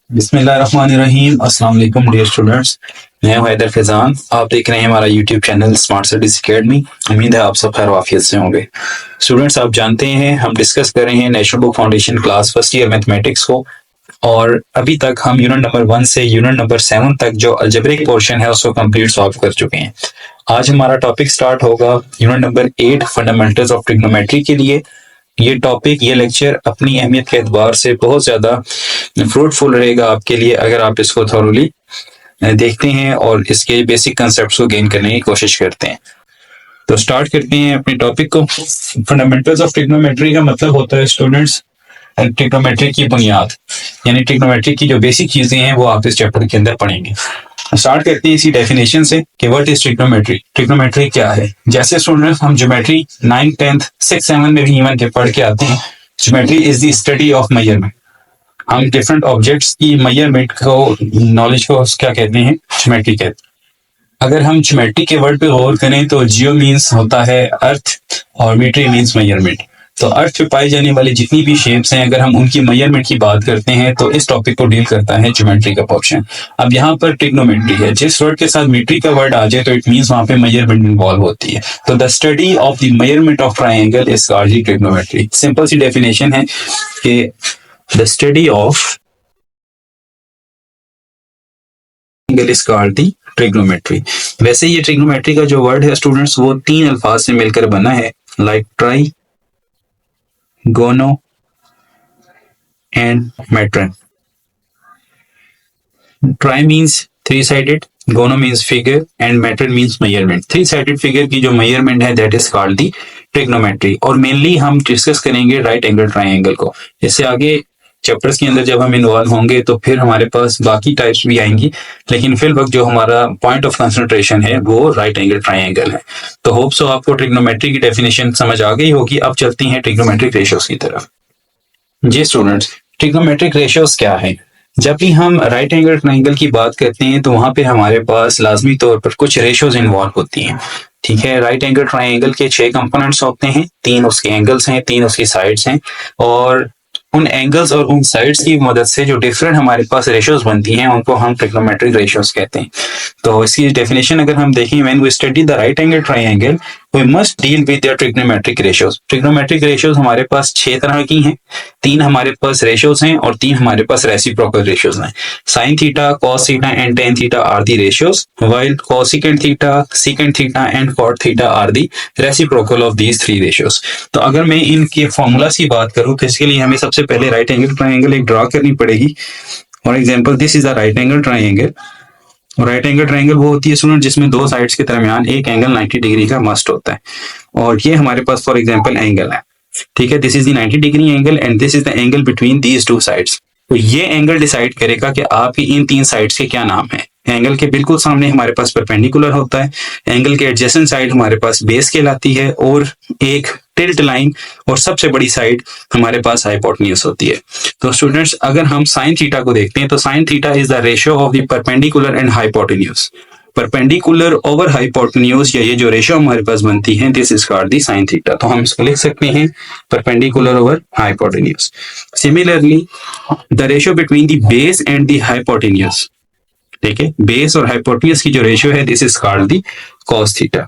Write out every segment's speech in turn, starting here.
बिस्मिल्लाहिर्रहमानिर्रहीम। अस्सलाम वालेकुम डियर स्टूडेंट्स। मैं हूं हैदर फैजान। आप देख रहे हैं हमारा YouTube channel smart studies academy. उम्मीद है आप सब खैर वाफियत से होंगे। स्टूडेंट्स, आप जानते हैं हम डिस्कस कर रहे हैं national book foundation class first year mathematics को, और अभी तक हम यूनिट नंबर 1 से यूनिट नंबर 7 तक जो अलजेब्रिक पोर्शन है उसको कंप्लीट सॉल्व कर चुके हैं। आज हमारा टॉपिक स्टार्ट होगा unit number 8 fundamentals of trigonometry के लिए। ये टॉपिक, ये लेक्चर अपनी अहमियत के एतबार से बहुत ज़्यादा फ्रूटफुल रहेगा आपके लिए अगर आप इसको थॉरोली देखते हैं और इसके बेसिक कंसेप्ट्स को गेन करने की कोशिश करते हैं। तो स्टार्ट करते हैं अपने टॉपिक को। फंडामेंटल्स ऑफ ट्रिग्नोमेट्री का मतलब होता है स्टूडेंट्स ट्रिग्नोमेट्री की बुनियाद, यानी ट्रिग्नोमेट्री की जो बेसिक चीजें हैं वो आप इस चैप्टर के अंदर पढ़ेंगे। स्टार्ट करते हैं इसी डेफिनेशन से कि व्हाट इज ट्रिग्नोमेट्री। ट्रिग्नोमेट्री क्या है? जैसे स्टूडेंट्स हम geometry 9th 10th 6th 7th में भी इवन के पढ़ के आते हैं। Geometry is the study of measurement. हम डिफरेंट ऑब्जेक्ट्स की मेजरमेंट को, नॉलेज को क्या कहते हैं? ज्योमेट्री कहते हैं। अगर हम ज्योमेट्री के वर्ड पे गौर करें तो जियो मीन्स होता है अर्थ और मीट्री मीन्स मेजरमेंट। तो अर्थ पे पाई जाने वाली जितनी भी शेप्स हैं, अगर हम उनकी मेजरमेंट की बात करते हैं तो इस टॉपिक को डील करता है ज्योमेट्री का पोर्शन। अब यहाँ पर ट्रिग्नोमेट्री है, जिस वर्ड के साथ मीट्री का वर्ड आ जाए तो इट मीन्स वहां पे मेजरमेंट इन्वॉल्व होती है। तो the study of the measurement of triangle is called the trigonometry. Simple सी डेफिनेशन है कि the study of triangle is called the trigonometry. वैसे ये ट्रिग्नोमेट्री का जो वर्ड है स्टूडेंट्स वो 3 अल्फाज से मिलकर बना है, लाइक ट्राई, गोनो and matron. Try means 3-sided, गोनो means figure and matron means measurement. 3-sided figure की जो मेजरमेंट है that is called the trigonometry. और मेनली हम डिस्कस करेंगे राइट एंगल ट्राइंगल को। इससे आगे चैप्टर्स के अंदर जब हम इन्वॉल्व होंगे तो फिर हमारे पास बाकी टाइप्स भी आएंगी, लेकिन फिल वक्त जो हमारा पॉइंट ऑफ कंसंट्रेशन है वो राइट एंगल ट्राइंगल है। तो होप सो आपको ट्रिग्नोमेट्री की डेफिनेशन समझ आ गई होगी। अब चलते हैं ट्रिग्नोमेट्रिक रेशियोज की तरफ। जी स्टूडेंट्स, ट्रिग्नोमेट्रिक रेशियोज क्या है? जब भी हम राइट एंगल ट्राइंगल की बात करते हैं तो वहां पे हमारे पास लाजमी तौर पर कुछ रेशियोज इन्वॉल्व होती हैं। ठीक है, राइट एंगल ट्राइंगल के 6 कंपोनेंट्स होते हैं, 3 उसके एंगल्स हैं, 3 उसकी साइड्स हैं, और उन एंगल्स और उन साइड्स की मदद से जो डिफरेंट हमारे पास रेशियोज बनती हैं उनको हम ट्रिग्नोमेट्रिक रेशियोज कहते हैं। तो इसकी डेफिनेशन अगर हम देखें, when we study the right angle triangle we must deal with their trigonometric ratios. Trigonometric ratios हमारे पास 6 तरह की हैं। 3 हमारे पास रेशियोज हैं और 3 हमारे पास रेसिप्रोकल रेशियोज हैं। Sine theta, cos theta and tan theta are the ratios, while cosecant theta, secant theta and cot theta are the reciprocal of these 3 ratios. तो अगर मैं इनके फॉर्मूलास की बात करूं तो इसके लिए हमें सबसे पहले राइट एंगल ट्राइंगल एक ड्रॉ करनी पड़ेगी। For example this is a right angle triangle. Right angle triangle वो होती है स्टूडेंट जिसमें 2 साइड्स के दरमियान एक एंगल 90 डिग्री का मस्ट होता है, और ये हमारे पास फॉर एग्जांपल एंगल है। ठीक है, this is the 90 degree angle and this is the angle between these 2 sides. तो ये एंगल डिसाइड करेगा कि आपकी इन 3 साइड्स के क्या नाम है। एंगल के बिल्कुल सामने हमारे पास परपेंडिकुलर होता है, एंगल के एडजेसेंट साइड हमारे पास बेस कहलाती है, और एक टिल्ट लाइन और सबसे बड़ी साइड हमारे पास हाइपोटेन्यूज होती है। तो स्टूडेंट्स, अगर हम साइन थीटा को देखते हैं तो sine theta is the ratio of the perpendicular and hypotenuse. Perpendicular over hypotenuse, या ये जो रेशियो हमारे पास बनती है this is called the sign theta. तो हम इसको लिख सकते हैं perpendicular over hypotenuse. Similarly the ratio between the base and the hypotenuse, ठीक है, बेस और हाइपोटेन्यूज की जो रेशियो है this is called the cos theta.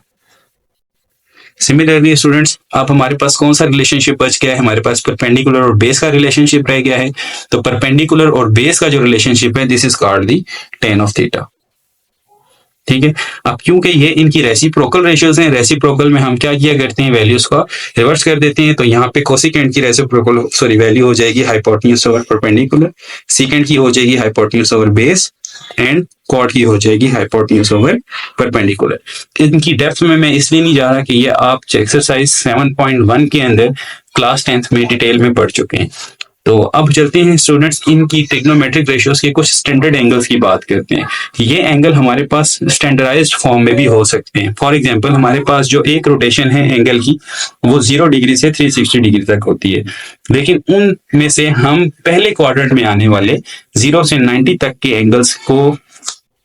Similarly students, अब हमारे पास कौन सा रिलेशनशिप बच गया है? हमारे पास परपेंडिकुलर और बेस का रिलेशनशिप रह गया है। तो परपेंडिकुलर और बेस का जो रिलेशनशिप है this is called the tan of theta. ठीक है, अब क्योंकि ये इनकी रेसिप्रोकल रेशियोज हैं, रेसिप्रोकल में हम क्या किया करते हैं, वैल्यूज का रिवर्स कर देते हैं। तो यहाँ पे कोसेकेंट की रेसिप्रोकल वैल्यू हो जाएगी हाइपोटेन्यूज ओवर परपेंडिकुलर, सेकेंड की हो जाएगी hypotenuse over base, and cot की हो जाएगी हाइपोटेन्यूज ओवर परपेंडिकुलर। इनकी डेप्थ में मैं इसलिए नहीं जा रहा कि ये आप एक्सरसाइज 7.1 के अंदर क्लास 10th में डिटेल में पढ़ चुके हैं। तो अब चलते हैं स्टूडेंट्स, इनकी ट्रिग्नोमेट्रिक रेशियोज के कुछ स्टैंडर्ड एंगल्स की बात करते हैं। ये एंगल हमारे पास स्टैंडर्डाइज्ड फॉर्म में भी हो सकते हैं। फॉर एग्जांपल हमारे पास जो एक रोटेशन है एंगल की वो 0 डिग्री से 360 डिग्री तक होती है, लेकिन उनमें से हम पहले क्वाड्रेंट में आने वाले 0 से 90 तक के एंगल्स को,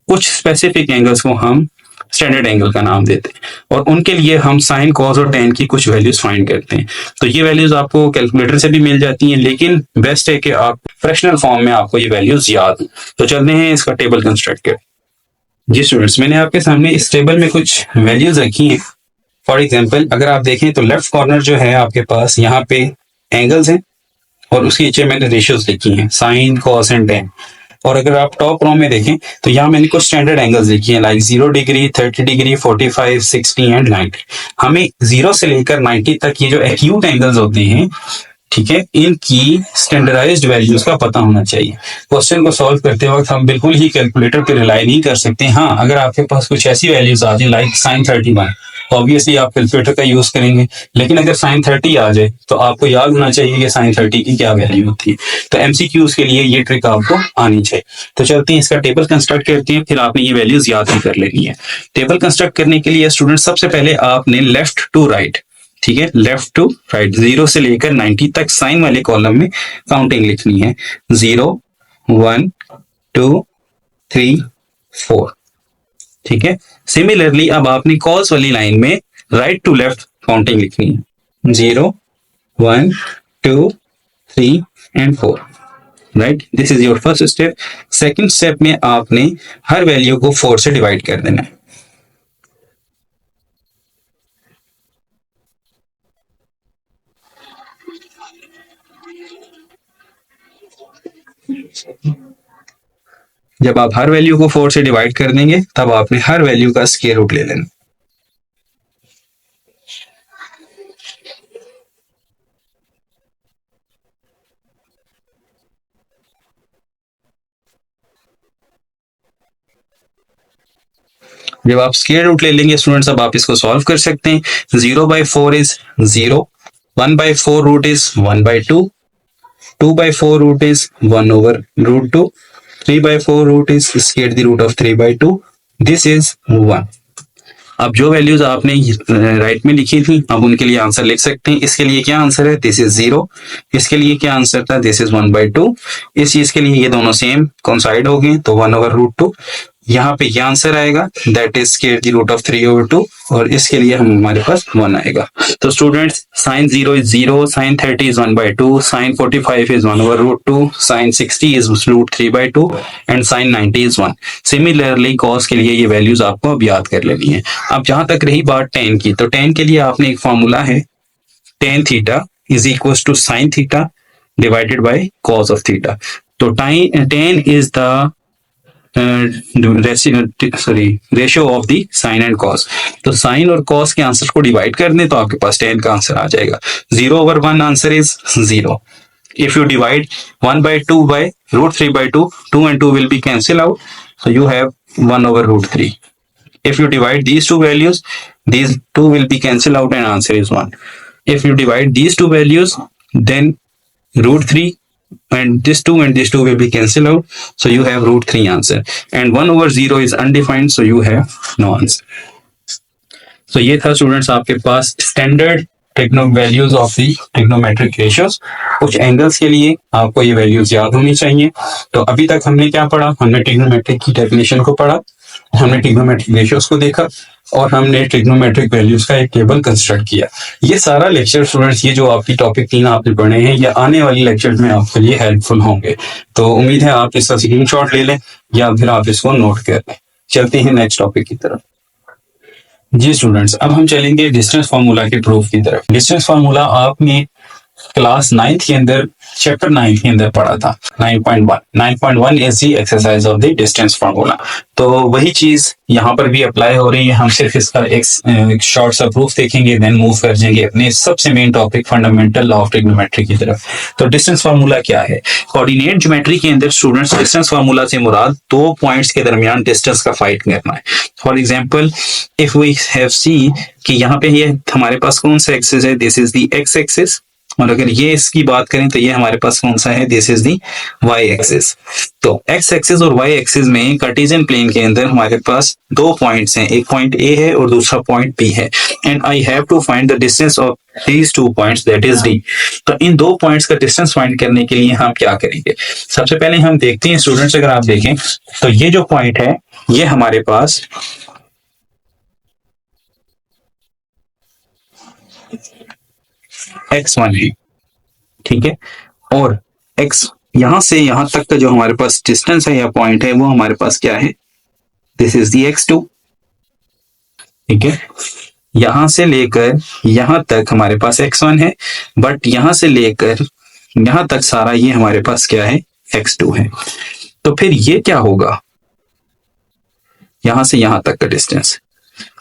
कुछ स्पेसिफिक एंगल्स को हम स्टैंडर्ड एंगल का नाम देते हैं, और उनके लिए हम साइन, कॉस और टेन की कुछ वैल्यूज फाइंड करते हैं। तो ये वैल्यूज आपको कैलकुलेटर से भी मिल जाती हैं, लेकिन बेस्ट है कि आप फ्रैक्शनल फॉर्म में आपको ये वैल्यूज याद हो। तो चलते हैं इसका टेबल कंस्ट्रक्ट कर। जी स्टूडेंट्स, मैंने आपके सामने इस टेबल में कुछ वैल्यूज रखी हैं। फॉर एग्जाम्पल अगर आप देखें तो लेफ्ट कॉर्नर जो है आपके पास यहाँ पे एंगल्स हैं, और उसके नीचे मैंने रेशियोज लिखी हैं, साइन, कॉस एंड टेन। और अगर आप टॉप रो में देखें तो यहाँ मैंने कुछ स्टैंडर्ड एंगल्स लिखी हैं, लाइक 0 डिग्री, 30 डिग्री, 45, 60 एंड 90। हमें 0 से लेकर 90 तक ये जो एक्यूट एंगल्स होते हैं, ठीक है, इनकी स्टैंडर्डाइज्ड वैल्यूज का पता होना चाहिए। क्वेश्चन को सॉल्व करते वक्त हम बिल्कुल ही कैलकुलेटर पे रिलाई नहीं कर सकते। हाँ, अगर आपके पास कुछ ऐसी वैल्यूज आ जाए लाइक साइन 31, ऑब्वियसली आप कैलकुलेटर का यूज करेंगे, लेकिन अगर साइन 30 आ जाए तो आपको याद होना चाहिए कि साइन 30 की क्या वैल्यू होती है। तो एमसीक्यूज के लिए ये ट्रिक आपको आनी चाहिए। तो चलते हैं इसका टेबल कंस्ट्रक्ट करते हैं, फिर आपने ये वैल्यूज याद भी कर लेनी है। टेबल कंस्ट्रक्ट करने के लिए स्टूडेंट सबसे पहले आपने लेफ्ट टू राइट, ठीक है, लेफ्ट टू राइट 0 से लेकर 90 तक साइन वाले कॉलम में काउंटिंग लिखनी है। 0, 1, 2, 3, 4, ठीक है। सिमिलरली अब आपने कॉस वाली लाइन में राइट टू लेफ्ट काउंटिंग लिखनी है। 0, 1, 2, 3 and 4, right. This is your first step. Second step में आपने हर वैल्यू को 4 से डिवाइड कर देना है। जब आप हर वैल्यू को 4 से डिवाइड कर देंगे तब आपने हर वैल्यू का स्क्वायर रूट ले लेना। जब आप स्क्वायर रूट ले लेंगे स्टूडेंट्स, अब आप इसको सॉल्व कर सकते हैं। 0/4 is 0, 1/4 root is 1/2, 2/4 root is 1/√2, 3/4 root is square the root of 3/2, this is 1। अब जो वैल्यूज आपने राइट में लिखी थी अब उनके लिए आंसर लिख सकते हैं। इसके लिए क्या आंसर है, दिस इज 0। इसके लिए क्या आंसर था, दिस इज 1/2। इस चीज के लिए ये दोनों सेम कोइंसाइड हो गए तो 1/√2। यहाँ पे ये आंसर आएगा, that is square the root of 3/2, और इसके लिए हमारे पास 1 आएगा। तो students sine 0 is 0, sine 30 is 1/2, sine 45 is 1/√2, sine 60 is √3/2 and sine 90 is 1। Similarly cos के लिए ये वैल्यूज आपको अब याद कर लेनी है। अब जहां तक रही बात टेन की, तो टेन के लिए आपने एक फॉर्मूला है, tan theta is equal to sine theta divided by cos of theta. तो tan is the ratio of the sine and cos. तो साइन और कॉस के आंसर को डिवाइड कर दें तो आपके पास टेन का आंसर आ जाएगा। 0/1 answer is 0। If you divide 1/2 by √3/2, 2 and 2 will be cancel out, so you have 1/√3. If you divide these two values, these two will be cancel out and answer is 1. If you divide these two values, then √3 and this 2 will be cancel out, so you have √3 answer, and 1/0 is undefined, so you have no answer. So ये था students आपके पास standard values of the trigonometric ratios. कुछ angles के लिए आपको ये values याद होनी चाहिए। तो अभी तक हमने क्या पढ़ा, हमने ट्रिग्नोमेट्रिक की डेफिनेशन को पढ़ा, हमने ट्रिग्नोमेट्रिक रेशियोज को देखा, और हमने ट्रिग्नोमेट्रिक वैल्यूज का एक टेबल कंस्ट्रक्ट किया। ये सारा लेक्चर स्टूडेंट्स, ये जो आपकी टॉपिक 3 आपने पढ़े हैं, ये आने वाली लेक्चर में आपके लिए हेल्पफुल होंगे। तो उम्मीद है आप इसका स्क्रीनशॉट ले लें या फिर आप इसको नोट कर लें। चलते हैं नेक्स्ट टॉपिक की तरफ। जी स्टूडेंट्स, अब हम चलेंगे डिस्टेंस फार्मूला के प्रूफ की तरफ। डिस्टेंस फार्मूला आपने क्लास 9th के अंदर चैप्टर 9 के अंदर पढ़ा था। 9.1 is the exercise of the distance formula. तो वही चीज यहाँ पर भी अप्लाई हो रही है। हम सिर्फ इसका एक शॉर्ट सा प्रूफ देखेंगे, देन मूव कर जाएंगे अपने सबसे main topic fundamental law of trigonometry की तरफ। तो डिस्टेंस फार्मूला क्या है, कोऑर्डिनेट ज्योमेट्री के अंदर स्टूडेंट्स डिस्टेंस फार्मूला से मुराद 2 पॉइंट्स के दरमियान डिस्टेंस का फाइंड करना है। For example if we have seen कि यहाँ पे ये हमारे पास कौन सा एक्सिस है, this is the x axis, और अगर ये इसकी बात करें तो ये हमारे पास कौन सा है, this is the Y axis. तो एक्स एक्सिस और वाई एक्सिस में कार्टेशियन प्लेन के अंदर हमारे पास 2 पॉइंट्स हैं, एक पॉइंट ए है और दूसरा पॉइंट बी है, and I have to find the distance of these 2 points, that is D. तो इन 2 पॉइंट्स का डिस्टेंस फाइंड करने के लिए हम क्या करेंगे, सबसे पहले हम देखते हैं स्टूडेंट्स, अगर आप देखें तो ये जो पॉइंट है ये हमारे पास x1 है, ठीक है। और x यहां से यहां तक का जो हमारे पास डिस्टेंस है या पॉइंट है वो हमारे पास क्या है, दिस इज दी x2, ठीक है। यहां से लेकर यहां तक हमारे पास x1 है, बट यहां से लेकर यहां तक सारा ये हमारे पास क्या है, x2 है। तो फिर ये क्या होगा, यहां से यहां तक का डिस्टेंस,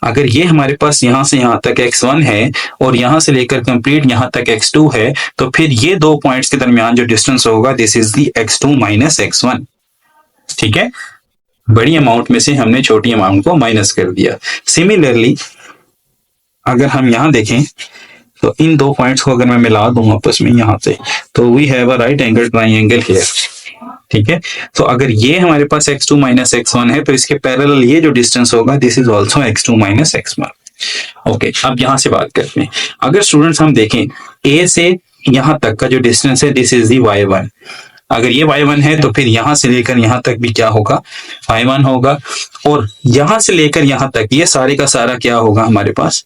अगर ये हमारे पास यहां से यहां तक x1 है और यहां से लेकर कंप्लीट यहां तक x2 है, तो फिर ये दो पॉइंट्स के दरमियान जो डिस्टेंस होगा this is the x2 minus x1, ठीक है। बड़ी अमाउंट में से हमने छोटी अमाउंट को माइनस कर दिया। सिमिलरली अगर हम यहां देखें तो इन दो पॉइंट्स को अगर मैं मिला दूं आपस में यहां से, तो we have a right angle triangle here, ठीक है। तो अगर ये हमारे पास x2 माइनस x1 है तो इसके पैरेलल ये जो डिस्टेंस होगा this is also x2 minus x1। Okay, अब यहां से बात करते हैं। अगर स्टूडेंट्स हम देखें a से यहां तक का जो डिस्टेंस है दिस इज दी y1, अगर ये y1 है तो फिर यहां से लेकर यहां तक भी क्या होगा, y1 होगा। और यहां से लेकर यहां तक ये सारे का सारा क्या होगा हमारे पास,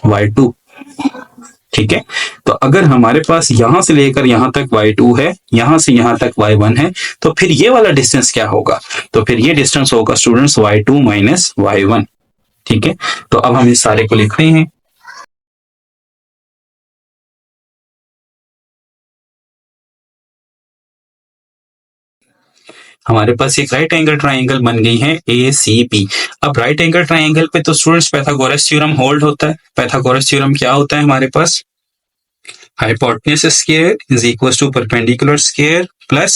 y2, ठीक है। तो अगर हमारे पास यहां से लेकर यहां तक y2 है, यहां से यहां तक y1 है, तो फिर ये वाला डिस्टेंस क्या होगा, तो फिर ये डिस्टेंस होगा स्टूडेंट्स y2 माइनस y1, ठीक है। तो अब हम इस सारे को लिख रहे हैं। हमारे पास एक राइट एंगल ट्राइंगल बन गई है ACP। अब राइट एंगल ट्राइंगल पे तो स्टूडेंट्स पाइथागोरस थ्योरम होल्ड होता है। पाइथागोरस थ्योरम क्या होता है हमारे पास, hypotenuse square is equals to perpendicular square plus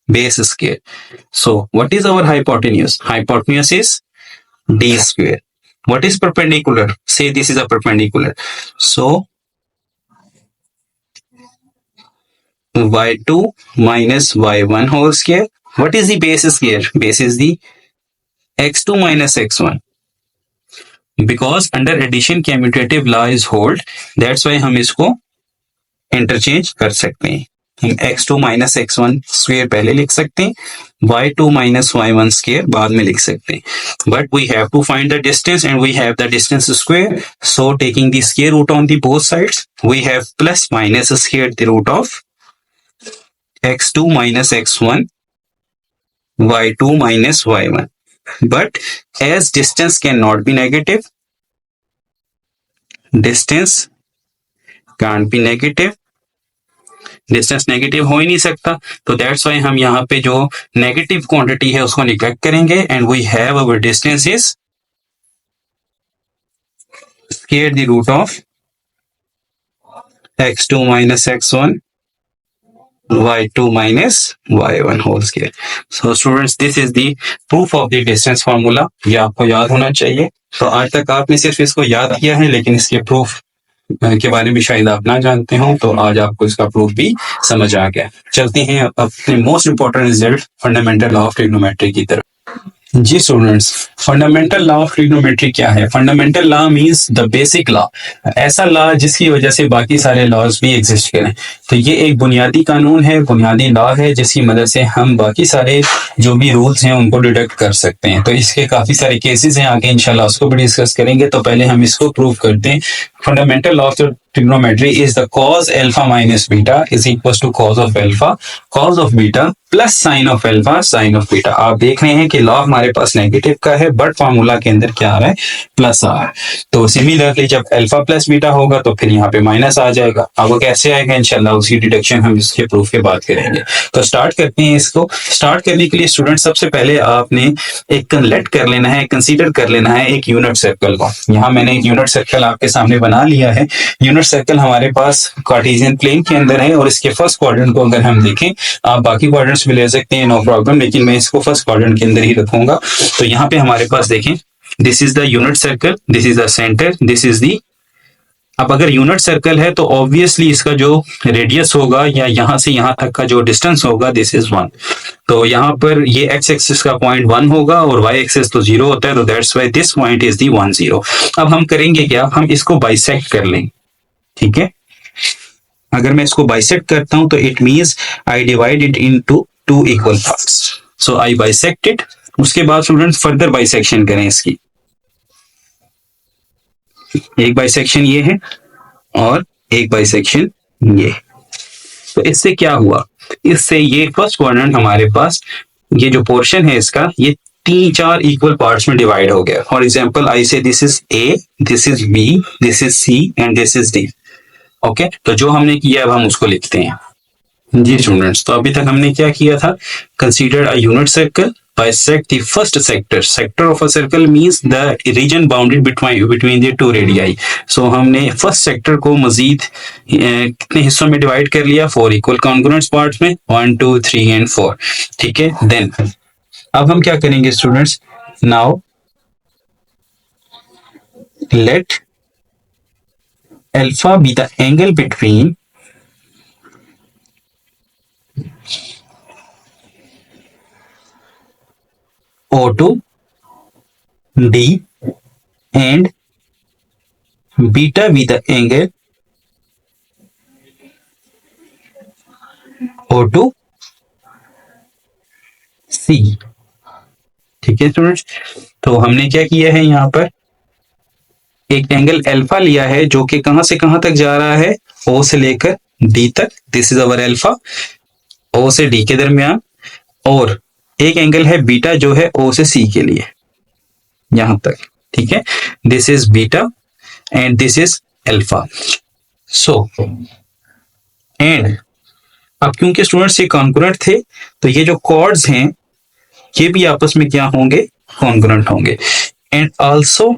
base square. So what is our hypotenuse? Hypotenuse is d square. What is perpendicular? Say this is a perpendicular. So y2 minus y1 whole square. What is the base square? Base is the x2 minus x1. Because under addition commutative law is hold. That's why हम इसको interchange कर सकते हैं। हम x2 minus x1 square पहले लिख सकते हैं, y2 माइनस y1 स्क्वेयर बाद में लिख सकते हैं। But we have to find the distance and we have the distance square, so taking the square root on the both sides we have plus minus square the root of x2 minus x1 y2 minus y1। But as distance can not be negative, distance can't be negative, distance negative हो ही नहीं सकता, तो that's why हम यहाँ पे जो negative quantity है उसको निग्लेक्ट करेंगे and we have our distance is square the root of x2 minus x1 y2 minus y1 whole square. So students this is the proof of the distance formula, ये आपको याद होना चाहिए। तो आज तक आपने सिर्फ इसको याद किया है लेकिन इसके प्रूफ के बारे में शायद आप ना जानते हो, तो आज आपको इसका प्रूफ भी समझ आ गया। चलते हैं अपने most important result fundamental law of trigonometry की तरफ। जी students, fundamental law of trigonometry क्या है? Fundamental law means the basic law, ऐसा लॉ जिसकी वजह से बाकी सारे लॉज भी एग्जिस्ट करें। तो ये एक बुनियादी कानून है, बुनियादी लॉ है जिसकी मदद से हम बाकी सारे जो भी रूल्स हैं उनको डिडक्ट कर सकते हैं। तो इसके काफी सारे केसेस हैं, आगे इंशाल्लाह उसको भी डिस्कस करेंगे। तो पहले हम इसको प्रूव करते हैं। Fundamental law of trigonometry is the cos alpha minus beta is equals to cos of alpha cos of beta plus sine of alpha sine of beta. आप देख रहे हैं कि लॉ हमारे पास नेगेटिव का है बट फार्मूला के अंदर क्या आ रहा है, प्लस आ रहा है। तो सिमिलरली जब अल्फा प्लस बीटा होगा तो फिर यहाँ पे माइनस आ जाएगा। अब वो कैसे आएगा इंशाल्लाह उसकी डिडक्शन हम इसके प्रूफ के बाद करेंगे। तो स्टार्ट करते हैं इसको। स्टार्ट करने के लिए स्टूडेंट सबसे पहले आपने एक लेट कर लेना है, कंसीडर कर लेना है एक यूनिट सर्कल को। यहाँ मैंने एक यूनिट सर्कल आपके सामने बना लिया है। यूनिट सर्कल हमारे पास कार्टेशियन प्लेन के अंदर है और इसके फर्स्ट क्वाड्रेंट को अगर हम देखें, आप बाकी क्वाड्रेंट्स भी ले सकते हैं, नो प्रॉब्लम, लेकिन मैं इसको फर्स्ट क्वाड्रेंट के अंदर ही रखूंगा। तो यहाँ पे हमारे पास देखें, this is the unit circle, this is the centre, this is दी। अब अगर यूनिट सर्कल है तो ऑब्वियसली इसका जो रेडियस होगा या यहां से यहां तक का जो डिस्टेंस होगा दिस इज 1। तो यहाँ पर ये एक्स एक्सिस का पॉइंट 1 होगा और वाई एक्सिस तो 0 होता है, तो that's why this point is the 1 0। अब हम करेंगे क्या, हम इसको बाइसेक्ट कर लेंगे। ठीक है, अगर मैं इसको बाइसेक्ट करता हूं तो it means I divide it into 2 equal parts. So I bisect it. उसके बाद स्टूडेंट्स फर्दर बाइसेक्शन करें इसकी। एक बाइसेक्शन ये है और एक बाइसेक्शन ये। तो इससे क्या हुआ, इससे ये फर्स्ट क्वाड्रेंट हमारे पास ये जो पोर्शन है इसका ये 3-4 इक्वल पार्ट्स में डिवाइड हो गया। For example I say this is A, this is B, this is C and this is D. Okay, तो जो हमने किया अब हम उसको लिखते हैं। जी स्टूडेंट्स, तो अभी तक हमने क्या किया था, consider a unit circle, bisect the first sector. Sector of a circle means the region bounded between the two radii. So हमने फर्स्ट सेक्टर को मजीद कितने हिस्सों में डिवाइड कर लिया, 4 इक्वल कॉन्ग्रुएंट पार्ट्स में, 1 2 3 एंड 4। ठीक है, देन अब हम क्या करेंगे students, now let alpha be the angle between O2, D and beta be the angle O2, C। ठीक है स्टूडेंट्स, तो हमने क्या किया है, यहाँ पर एक एंगल अल्फा लिया है जो कि कहां से कहां तक जा रहा है, O से लेकर D तक। This is our alpha, O से D के दरमियान। और एक एंगल है बीटा जो है O से C के लिए यहां तक। ठीक है, this is beta and this is alpha. So and अब क्योंकि स्टूडेंट्स ये कॉन्ग्रुएंट थे तो ये जो कॉर्ड्स हैं ये भी आपस में क्या होंगे, कॉन्ग्रुएंट होंगे। And also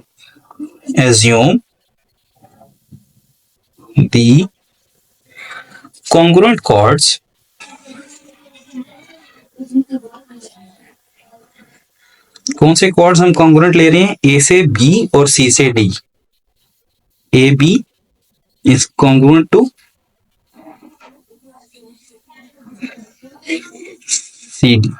assume the congruent chords कौन से कॉर्ड्स हम कॉन्ग्रुएंट ले रहे हैं, ए से बी और सी से D. A B is congruent to C D.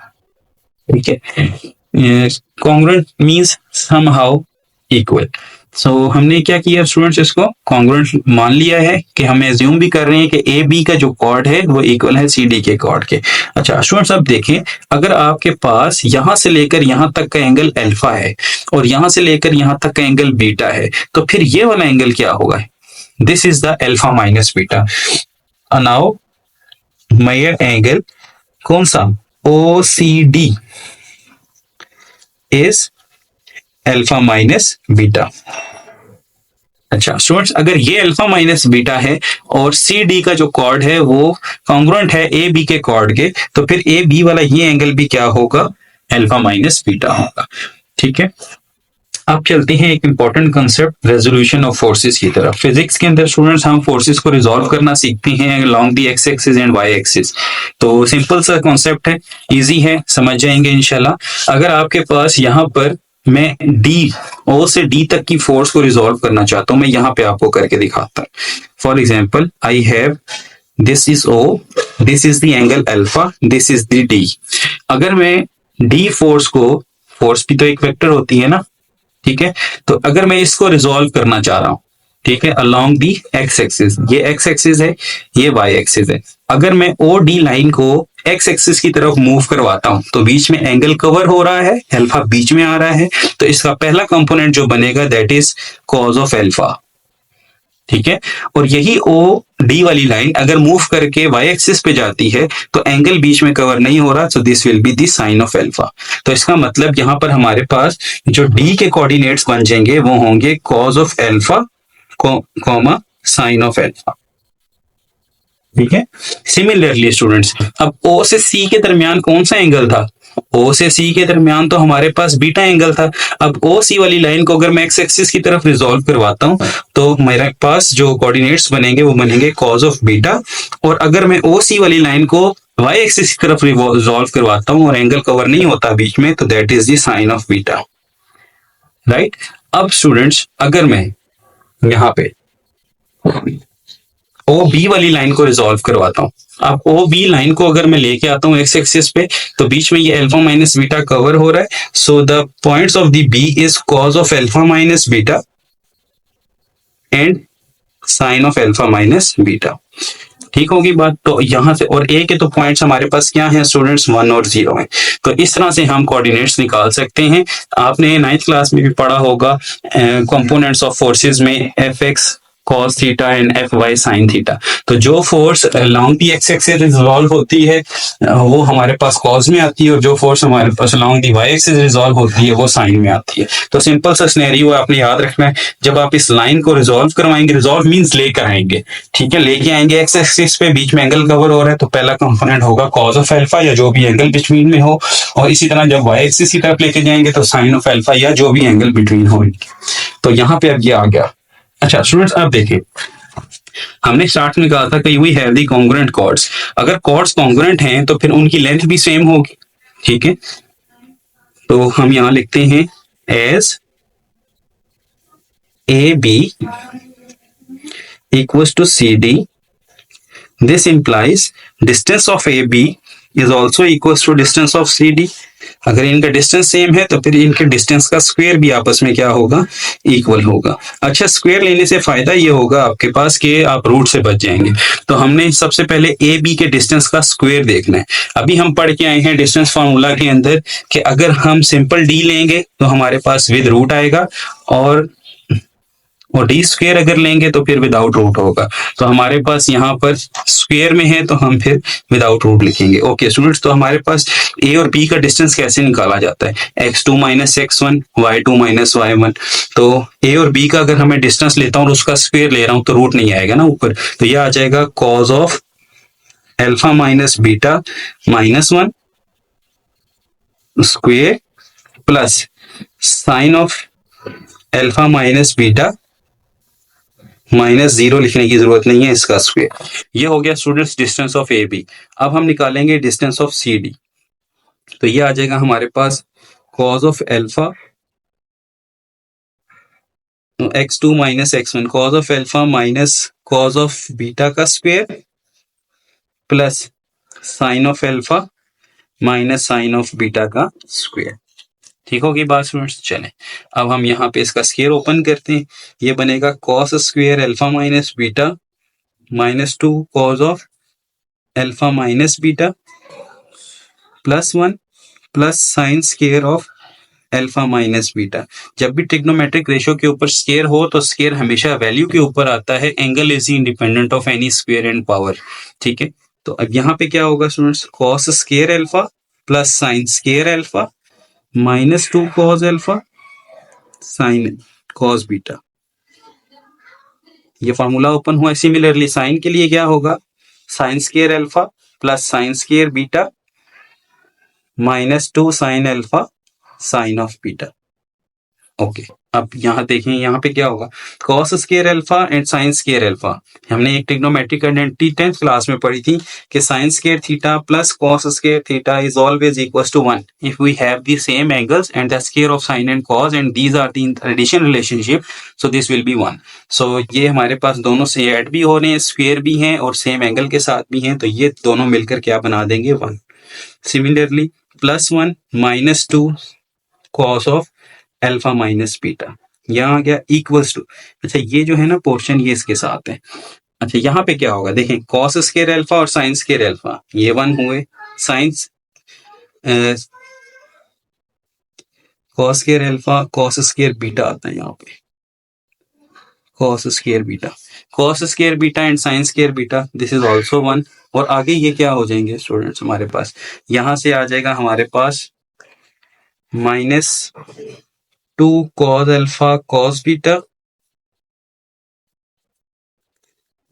ठीक है, congruent means somehow equal. So हमने क्या किया स्टूडेंट्स, इसको कॉन्ग्रुएंट मान लिया है कि हम एज्यूम भी कर रहे हैं कि ए बी का जो कॉर्ड है वो इक्वल है सी डी के कॉर्ड के। अच्छा स्टूडेंट्स, अब देखें, अगर आपके पास यहां से लेकर यहां तक का एंगल अल्फा है और यहां से लेकर यहां तक का एंगल बीटा है, तो फिर ये वाला एंगल क्या होगा, this is the alpha minus beta. Now major angle कौन सा, O C D is alpha minus beta. अच्छा स्टूडेंट्स, अगर ये अल्फा माइनस बीटा है और सी डी का जो कॉर्ड है वो कॉन्ग्रुएंट है ए बी के कॉर्ड के, तो फिर ए बी वाला ये एंगल भी क्या होगा, अल्फा माइनस बीटा होगा। ठीक है, अब चलते हैं एक important concept, resolution of forces की तरफ। फिजिक्स के अंदर स्टूडेंट्स हम फोर्सेस को रिजॉल्व करना सीखते हैं along the X axis and Y axis. तो सिंपल सा कॉन्सेप्ट है, इजी है, समझ जाएंगे इंशाल्लाह। अगर आपके पास यहाँ पर मैं डी, ओ से डी तक की फोर्स को रिजॉल्व करना चाहता हूं, मैं यहाँ पे आपको करके दिखाता हूं। For example I have this is O, this is the angle alpha, this is the D. अगर मैं डी फोर्स को, फोर्स भी तो एक वेक्टर होती है ना, ठीक है, तो अगर मैं इसको रिजॉल्व करना चाह रहा हूं, ठीक है, अलोंग दी एक्स एक्सिस, ये एक्स एक्सिस है, ये वाई एक्सिस है। अगर मैं ओ डी लाइन को एक्स एक्सिस की तरफ मूव करवाता हूं तो बीच में एंगल कवर हो रहा है, अल्फा बीच में आ रहा है, तो इसका पहला कंपोनेंट जो बनेगा that is cos of alpha. ठीक है, और यही ओ डी वाली लाइन अगर मूव करके वाई एक्सिस पे जाती है तो एंगल बीच में कवर नहीं हो रहा, so this will be the sine of alpha. तो इसका मतलब यहां पर हमारे पास जो डी के कोऑर्डिनेट्स बन जाएंगे वो होंगे cause of alpha comma sign of alpha. ठीक है, सिमिलरली स्टूडेंट्स, अब ओ से सी के दरमियान कौन सा एंगल था, ओ से सी के दरमियान तो हमारे पास बीटा एंगल था। अब ओ सी वाली लाइन को अगर मैं एक्स एक्सिस की तरफ रिजॉल्व करवाता हूं तो मेरे पास जो कोऑर्डिनेट्स बनेंगे वो बनेंगे कॉज ऑफ बीटा। और अगर मैं ओ सी वाली लाइन को वाई एक्सिस की तरफ रिजॉल्व करवाता हूं और एंगल कवर नहीं होता बीच में, तो that is the sine of beta. Right, अब स्टूडेंट्स अगर मैं यहाँ पे ओ बी वाली लाइन को रिजॉल्व करवाता हूं, अब ओ बी लाइन को अगर मैं लेके आता हूं एक्स एक्सिस पे तो बीच में ये अल्फा माइनस बीटा कवर हो रहा है, so the points of the B is cos of alpha minus beta and sine of alpha minus beta. ठीक होगी बात, तो यहां से और ए के तो पॉइंट्स हमारे पास क्या हैं स्टूडेंट्स, 1 और 0 हैं। तो इस तरह से हम कोऑर्डिनेट्स निकाल सकते हैं। आपने 9th क्लास में भी पढ़ा होगा कंपोनेंट्स ऑफ फोर्सेस में F X cos theta and F Y sine theta. तो जो force long the X axis resolve होती है वो हमारे पास कॉस में आती है, और जो फोर्स हमारे पास लॉन्ग दी वाई एक्सिस रिजॉल्व होती है वो साइन में आती है। तो सिंपल सा सिनेरियो आपने याद रखना है, जब आप इस लाइन को रिजॉल्व करवाएंगे, रिजॉल्व मींस लेकर आएंगे, ठीक है, लेके आएंगे एक्स एक्सिस पे, बीच में एंगल कवर हो रहा है, तो पहला कंपोनेंट होगा कॉस ऑफ अल्फा या जो भी एंगल बिटवीन में हो, और इसी तरह जब वाई एक्सिस की तरफ लेके जाएंगे तो साइन ऑफ अल्फा या जो भी एंगल बिटवीन हो। तो यहाँ पे अब ये आ गया। अच्छा स्टूडेंट्स, अब देखिए हमने स्टार्ट में कहा था कि we have the congruent chords. अगर कॉर्ड्स कॉन्ग्रुएंट हैं तो फिर उनकी लेंथ भी सेम होगी, ठीक है। तो हम यहां लिखते हैं as A B equals to C D, this implies distance of A B is also equals to distance of C D. अगर इनका डिस्टेंस सेम है तो फिर इनके डिस्टेंस का स्क्वायर भी आपस में क्या होगा, इक्वल होगा। अच्छा, स्क्वायर लेने से फायदा ये होगा आपके पास कि आप रूट से बच जाएंगे। तो हमने सबसे पहले ए बी के डिस्टेंस का स्क्वायर देखना है। अभी हम पढ़ के आए हैं डिस्टेंस फार्मूला के अंदर कि अगर हम सिंपल डी लेंगे तो हमारे पास विद रूट आएगा, और डी स्क्वायर अगर लेंगे तो फिर विदाउट रूट होगा। तो हमारे पास यहाँ पर स्क्वायर में है तो हम फिर विदाउट रूट लिखेंगे। ओके स्टूडेंट्स, तो हमारे पास ए और बी का डिस्टेंस कैसे निकाला जाता है, x2 minus x1 y2 minus y1। तो ए और बी का अगर हमें डिस्टेंस लेता हूँ और उसका स्क्वायर ले रहा हूँ तो रूट नहीं आएगा ना ऊपर, तो यह आ जाएगा cos of alpha minus beta minus 1 square plus sine of alpha minus beta minus 0 लिखने की जरूरत नहीं है, इसका स्क्वायर। ये हो गया students distance of A B. अब हम निकालेंगे डिस्टेंस ऑफ सी डी। तो ये आ जाएगा हमारे पास cos of alpha x2 minus x1, cos of alpha minus cos of beta का square plus sine of alpha minus sine of beta का स्क्वायर। ठीक होगी बात स्टूडेंट्स। चलें अब हम यहाँ पे इसका स्क्वायर ओपन करते हैं। ये बनेगा cos square alpha minus beta minus 2 cos of alpha minus beta plus 1 plus sine square of alpha minus beta. जब भी ट्रिग्नोमेट्रिक रेशियो के ऊपर स्क्वायर हो तो स्क्वायर हमेशा वैल्यू के ऊपर आता है, angle is independent of N E square and power. ठीक है, तो अब यहाँ पे क्या होगा students, cos square alpha plus sine square alpha minus 2 cos alpha sine cos beta. ये फॉर्मूला ओपन हुआ। सिमिलरली साइन के लिए क्या होगा, sine square alpha plus sine square beta minus 2 sine alpha sine of beta. Okay, अब यहाँ देखें, यहाँ पे क्या होगा, cos square alpha and sine square alpha. हमने एक ट्रिग्नोमेट्रिक आइडेंटिटी 10th क्लास में पढ़ी थी कि sine square theta plus cos square theta is always equals to 1 if we have the same angles and the square of sine and cos and these are the addition relationship, so this will be 1। So ये हमारे पास दोनों से add भी हो रहे हैं, square भी हैं और सेम एंगल के साथ भी हैं, तो ये दोनों मिलकर क्या बना देंगे, 1। Similarly plus 1 minus 2 cos of alpha minus beta, यहाँ आ गया इक्वल्स टू। अच्छा, ये जो है ना पोर्शन ये इसके साथ है। अच्छा, यहाँ पे क्या होगा, देखें कॉस स्क्वायर अल्फा और साइन स्क्वायर अल्फा ये 1 हुए, science cos square alpha cos square beta आता है यहाँ पे, cos square beta, cos square beta and sine square beta, this is also 1। और आगे ये क्या हो जाएंगे स्टूडेंट्स, हमारे पास यहाँ से आ जाएगा हमारे पास minus 2 cos alpha cos beta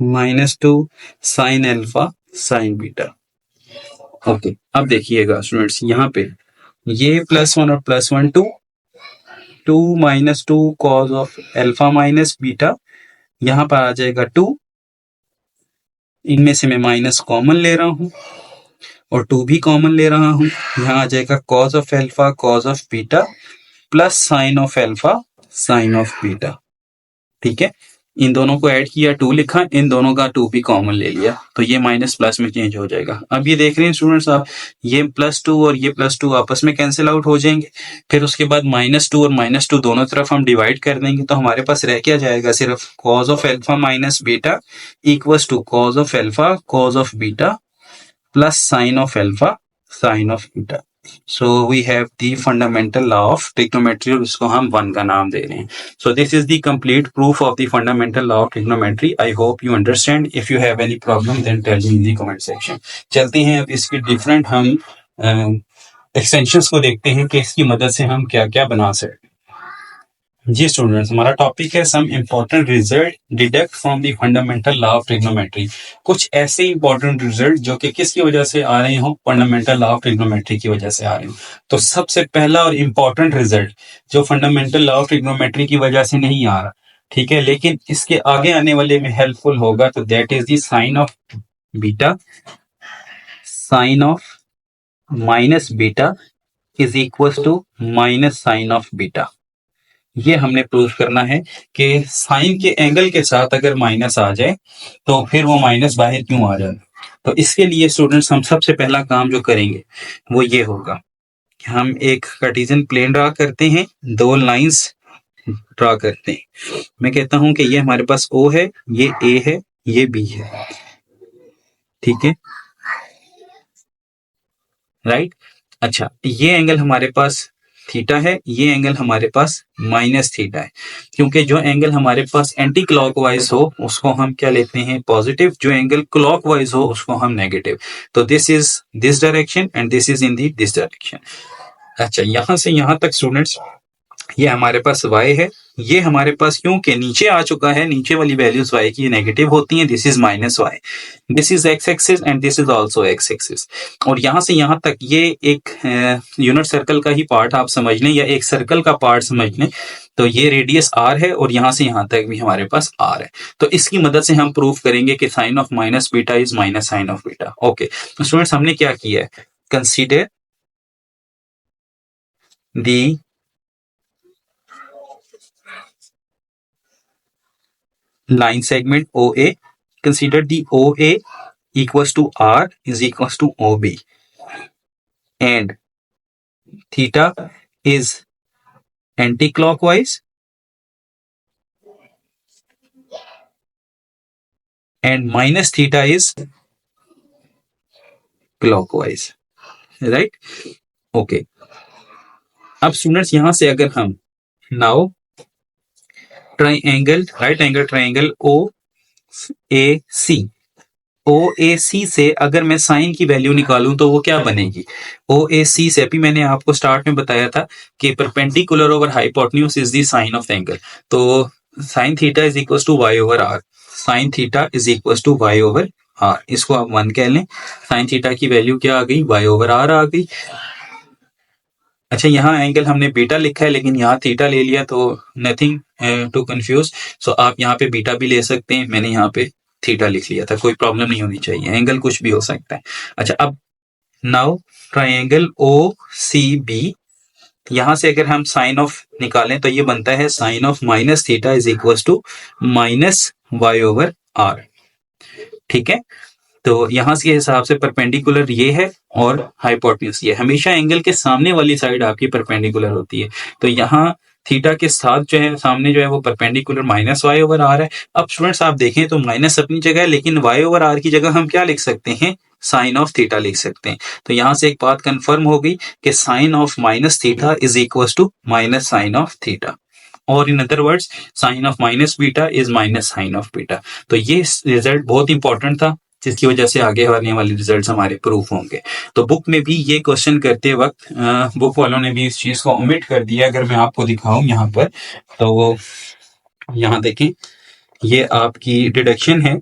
minus 2 sine alpha sine beta. Okay, अब देखिएगा स्टूडेंट्स, यहाँ पे ये +1 और +1 2 minus 2 cos of alpha minus beta, यहाँ पर आ जाएगा 2, इनमें से मैं माइनस कॉमन ले रहा हूँ और 2 भी कॉमन ले रहा हूँ, यहाँ आ जाएगा cos of alpha cos of beta plus sine of alpha sine of beta. ठीक है, इन दोनों को ऐड किया, 2 लिखा, इन दोनों का 2 भी कॉमन ले लिया, तो ये माइनस प्लस में चेंज हो जाएगा। अब ये देख रहे हैं स्टूडेंट्स आप, ये +2 और ये +2 आपस में कैंसिल आउट हो जाएंगे। फिर उसके बाद -2 और -2 दोनों तरफ हम डिवाइड कर देंगे, तो हमारे पास रह क्या जाएगा, सिर्फ cos of alpha minus beta equals to cos of alpha cos of beta plus sine of alpha sine of beta. So we have the fundamental law of trigonometry और इसको हम 1 का नाम दे रहे हैं. So this is the complete proof of the fundamental law of trigonometry. I hope you understand. If you have any problem then tell me in the comment section. चलते हैं अब इसके डिफरेंट हम एक्सटेंशंस को देखते हैं कि इसकी मदद से हम क्या क्या बना सकते हैं. जी स्टूडेंट्स, हमारा टॉपिक है some important result deduct from the fundamental law of trigonometry. कुछ ऐसे इंपॉर्टेंट रिजल्ट जो कि किसकी वजह से आ रहे हो, फंडामेंटल लॉ ऑफ ट्रिग्नोमेट्री की वजह से आ रहे हो. तो सबसे पहला और इम्पॉर्टेंट रिजल्ट जो फंडामेंटल लॉ ऑफ ट्रिग्नोमेट्री की वजह से नहीं आ रहा, ठीक है, लेकिन इसके आगे आने वाले में हेल्पफुल होगा, तो that is the sine of beta. Sine of minus beta is equal to minus sine of beta. ये हमने प्रूव करना है कि साइन के एंगल के साथ अगर माइनस आ जाए तो फिर वो माइनस बाहर क्यों आ जाए. तो इसके लिए स्टूडेंट्स हम सबसे पहला काम जो करेंगे वो ये होगा कि हम एक कार्टेशियन प्लेन ड्रा करते हैं, दो लाइंस ड्रा करते हैं. मैं कहता हूं कि ये हमारे पास O है, ये A है, ये B है, ठीक है, राइट. अच्छा, ये एंगल हमारे पास थीटा है, ये एंगल हमारे पास माइनस थीटा है. क्योंकि जो एंगल हमारे पास एंटी क्लॉकवाइज हो उसको हम क्या लेते हैं, पॉजिटिव. जो एंगल क्लॉकवाइज हो उसको हम नेगेटिव. तो this is this direction and this is in the this direction. अच्छा, यहां से यहां तक स्टूडेंट्स ये हमारे पास y है, ये हमारे पास क्योंकि नीचे आ चुका है, नीचे वाली वैल्यूज y की नेगेटिव होती हैं. This is minus y, this is x axis and this is also x axis. और यहाँ से यहाँ तक ये एक यूनिट सर्कल का ही पार्ट आप समझ लें या एक सर्कल का पार्ट समझ लें. तो ये रेडियस r है और यहाँ से यहाँ तक भी हमारे पास r है. तो इसकी मदद से हम प्रूव करेंगे कि sine of minus beta is minus sine of beta. Okay, तो स्टूडेंट्स हमने क्या किया है, consider the line segment OA. Consider the OA equals to R is equals to OB and theta is anti-clockwise and minus theta is clockwise, right? Okay. अब students यहां से अगर हम now triangle, right angle triangle OAC, OAC से अगर मैं sign की value निकालूं तो वो क्या बनेगी, OAC से अभी मैंने आपको स्टार्ट में बताया था कि perpendicular over hypotenuse is the sine of angle. तो sine theta is equal to y over r, sine theta is equal to y over r. इसको आप 1 कह लें. साइन थीटा की वैल्यू क्या आ गई, y ओवर r आ गई. अच्छा, यहाँ एंगल हमने बीटा लिखा है लेकिन यहाँ थीटा ले लिया, तो नथिंग टू कंफ्यूज. सो आप यहाँ पे बीटा भी ले सकते हैं, मैंने यहाँ पे थीटा लिख लिया था, कोई प्रॉब्लम नहीं होनी चाहिए, एंगल कुछ भी हो सकता है. अच्छा, अब नाउ ट्राइंगल OCB, यहां से अगर हम साइन ऑफ निकालें तो ये बनता है sine of minus theta is equal to minus y over r, ठीक है. तो यहां के हिसाब से परपेंडिकुलर ये है और हाइपोटेन्यूज ये. हमेशा एंगल के सामने वाली साइड आपकी परपेंडिकुलर होती है. तो यहाँ थीटा के साथ जो है सामने जो है वो perpendicular minus y over r है. अब स्टूडेंट्स आप देखें तो माइनस अपनी जगह है लेकिन y ओवर r की जगह हम क्या लिख सकते हैं, साइन ऑफ थीटा लिख सकते हैं. तो यहां से एक बात कंफर्म हो गई कि sine of minus theta is equal to minus sine of theta, और in other words sine of minus beta is minus sine of beta. तो ये रिजल्ट बहुत इंपॉर्टेंट था जिसकी वजह से आगे आने वाले रिजल्ट्स हमारे प्रूफ होंगे. तो बुक में भी ये क्वेश्चन करते वक्त बुक वालों ने भी इस चीज को ओमिट कर दिया. अगर मैं आपको दिखाऊं यहाँ पर, तो यहाँ देखें ये आपकी डिडक्शन है,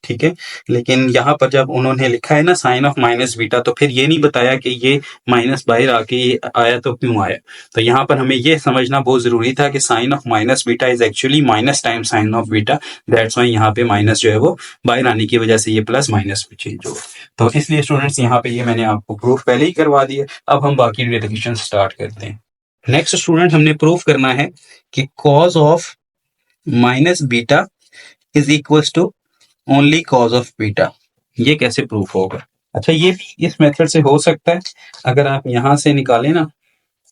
ठीक है, लेकिन यहाँ पर जब उन्होंने लिखा है ना साइन ऑफ माइनस बीटा, तो फिर ये नहीं बताया कि ये माइनस बाहर आके आया तो क्यों आया. तो यहाँ पर हमें ये समझना बहुत जरूरी था कि sine of minus beta is actually minus time sine of beta. That's why यहाँ पे माइनस जो है वो बाहर आने की वजह से ये प्लस माइनस में चेंज हो. तो इसलिए स्टूडेंट्स यहाँ पे ये मैंने आपको प्रूफ पहले ही करवा दिया. अब हम बाकी रिलेशन स्टार्ट करते हैं. नेक्स्ट स्टूडेंट हमने प्रूफ करना है कि cos of minus beta is equal to only cos of beta. ये कैसे प्रूफ होगा. अच्छा, ये भी इस मेथड से हो सकता है. अगर आप यहां से निकालें ना,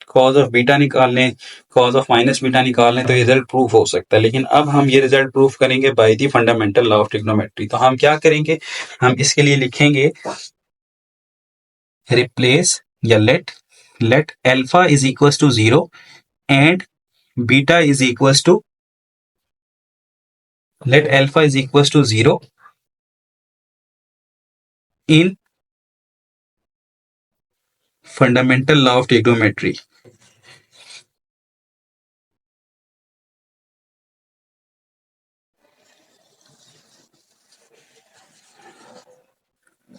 कॉज ऑफ बीटा निकाल लें, कॉज ऑफ माइनस बीटा निकाल लें, तो रिजल्ट प्रूफ हो सकता है. लेकिन अब हम ये रिजल्ट प्रूफ करेंगे by the fundamental law of trigonometry. तो हम क्या करेंगे, हम इसके लिए लिखेंगे रिप्लेस या late let alpha is equals to 0 and beta is equals to let alpha is equals to 0 in fundamental law of trigonometry.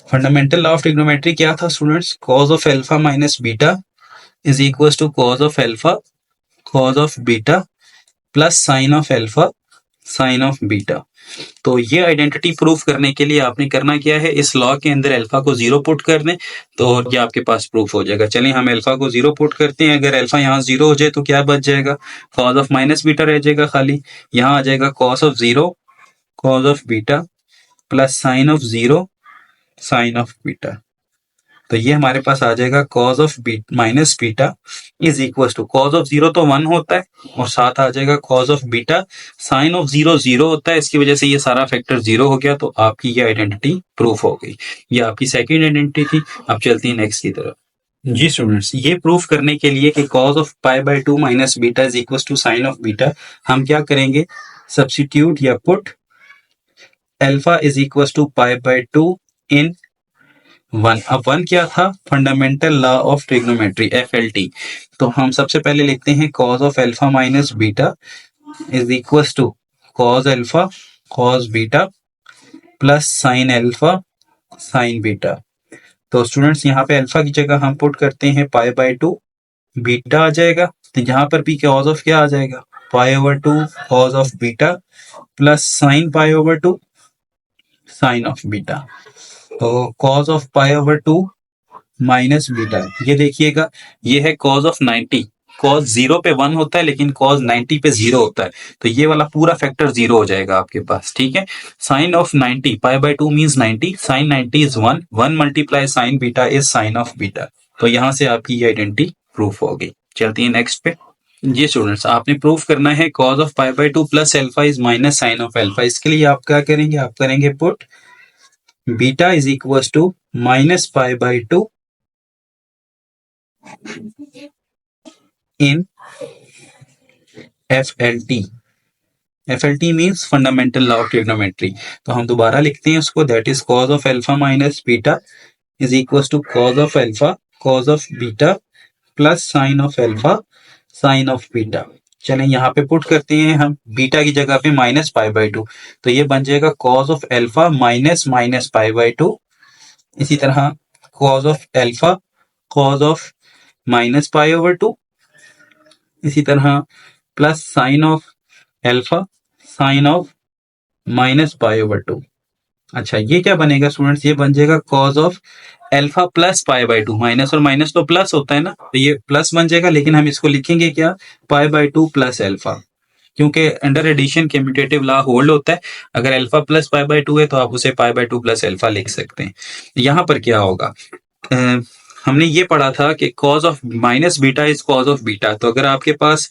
Fundamental law of trigonometry क्या था students? Cos of alpha minus beta is equals to cos of alpha cos of beta plus sine of alpha sine of beta. तो ये identity proof करने के लिए आपने करना क्या है, इस लॉ के अंदर अल्फा को 0 पुट कर दें तो ये आपके पास प्रूफ हो जाएगा। चलिए हम अल्फा को 0 पुट करते हैं। अगर अल्फा यहाँ 0 हो जाए तो क्या बच जाएगा? कॉज ऑफ माइनस बीटा रह जाएगा खाली। यहाँ आ जाएगा cos of 0 cos of beta plus sine of 0 sine of beta. तो ये हमारे पास आ जाएगा cos of minus beta is equal to cos of 0 तो 1 होता है और साथ आ जाएगा cos of beta sine of 0 0 होता है। इसकी वजह से ये सारा फैक्टर 0 हो गया तो आपकी ये आइडेंटिटी प्रूफ हो गई। ये आपकी सेकंड आइडेंटिटी थी। अब चलती है नेक्स्ट की तरफ। जी स्टूडेंट्स, ये प्रूफ करने के लिए कि cos of pi by 2 minus beta is equal to sine of beta, हम क्या करेंगे? सब्स्टिट्यूट या put alpha is equal to pi by 2 in 1। अब 1 क्या था? Fundamental law of trigonometry FLT। तो हम सबसे पहले लिखते हैं cos of alpha minus beta is equal to cos alpha cos beta plus sine alpha sine beta. तो स्टूडेंट्स यहाँ पे अल्फा की जगह हम पुट करते हैं पाई बाय 2, बीटा आ जाएगा तो यहाँ पर भी कॉज ऑफ क्या आ जाएगा? Pi over 2 cos of beta plus sine pi over 2 sine of beta. तो cos of pi over 2 minus beta, ये देखिएगा ये है कॉज ऑफ 90। कॉज 0 पे 1 होता है लेकिन कॉज 90 पे 0 होता है, तो ये वाला पूरा फैक्टर 0 हो जाएगा आपके पास। ठीक है, sine of 90 pi by 2 means 90, sine 90 is 1, 1 multiply sine beta is sine of beta. तो यहां से आपकी ये आइडेंटिटी प्रूफ हो गई। चलती है नेक्स्ट पे। जी स्टूडेंट्स, आपने प्रूफ करना है cos of pi by 2 plus alpha is minus sine of alpha. इसके लिए आप क्या करेंगे? आप करेंगे put beta is equal to minus pi by 2 in FLT। FLT means fundamental law of trigonometry. तो हम दोबारा लिखते हैं उसको, that is cos of alpha minus beta is equal to cos of alpha cos of beta plus sine of alpha sine of beta. चलें यहाँ पे put करते हैं हम बीटा की जगह पे माइनस पाई बाय 2, तो ये बन जाएगा cos of alpha minus minus pi by 2। इसी तरह cause of alpha cos of minus pi over 2, इसी तरह plus sine of alpha sine of minus pi over 2। अच्छा, ये क्या बनेगा स्टूडेंट्स? ये बन जाएगा cos of alpha plus pi by 2। Minus और माइनस तो प्लस होता है ना, तो ये प्लस बन जाएगा, लेकिन हम इसको लिखेंगे क्या? पाई बाय 2 प्लस अल्फा, क्योंकि under addition commutative law hold होता है। अगर अल्फा प्लस पाई बाय 2 है तो आप उसे पाई बाय 2 प्लस अल्फा लिख सकते हैं। यहाँ पर क्या होगा? हमने ये पढ़ा था कि cos of minus beta is cos of beta. तो अगर आपके पास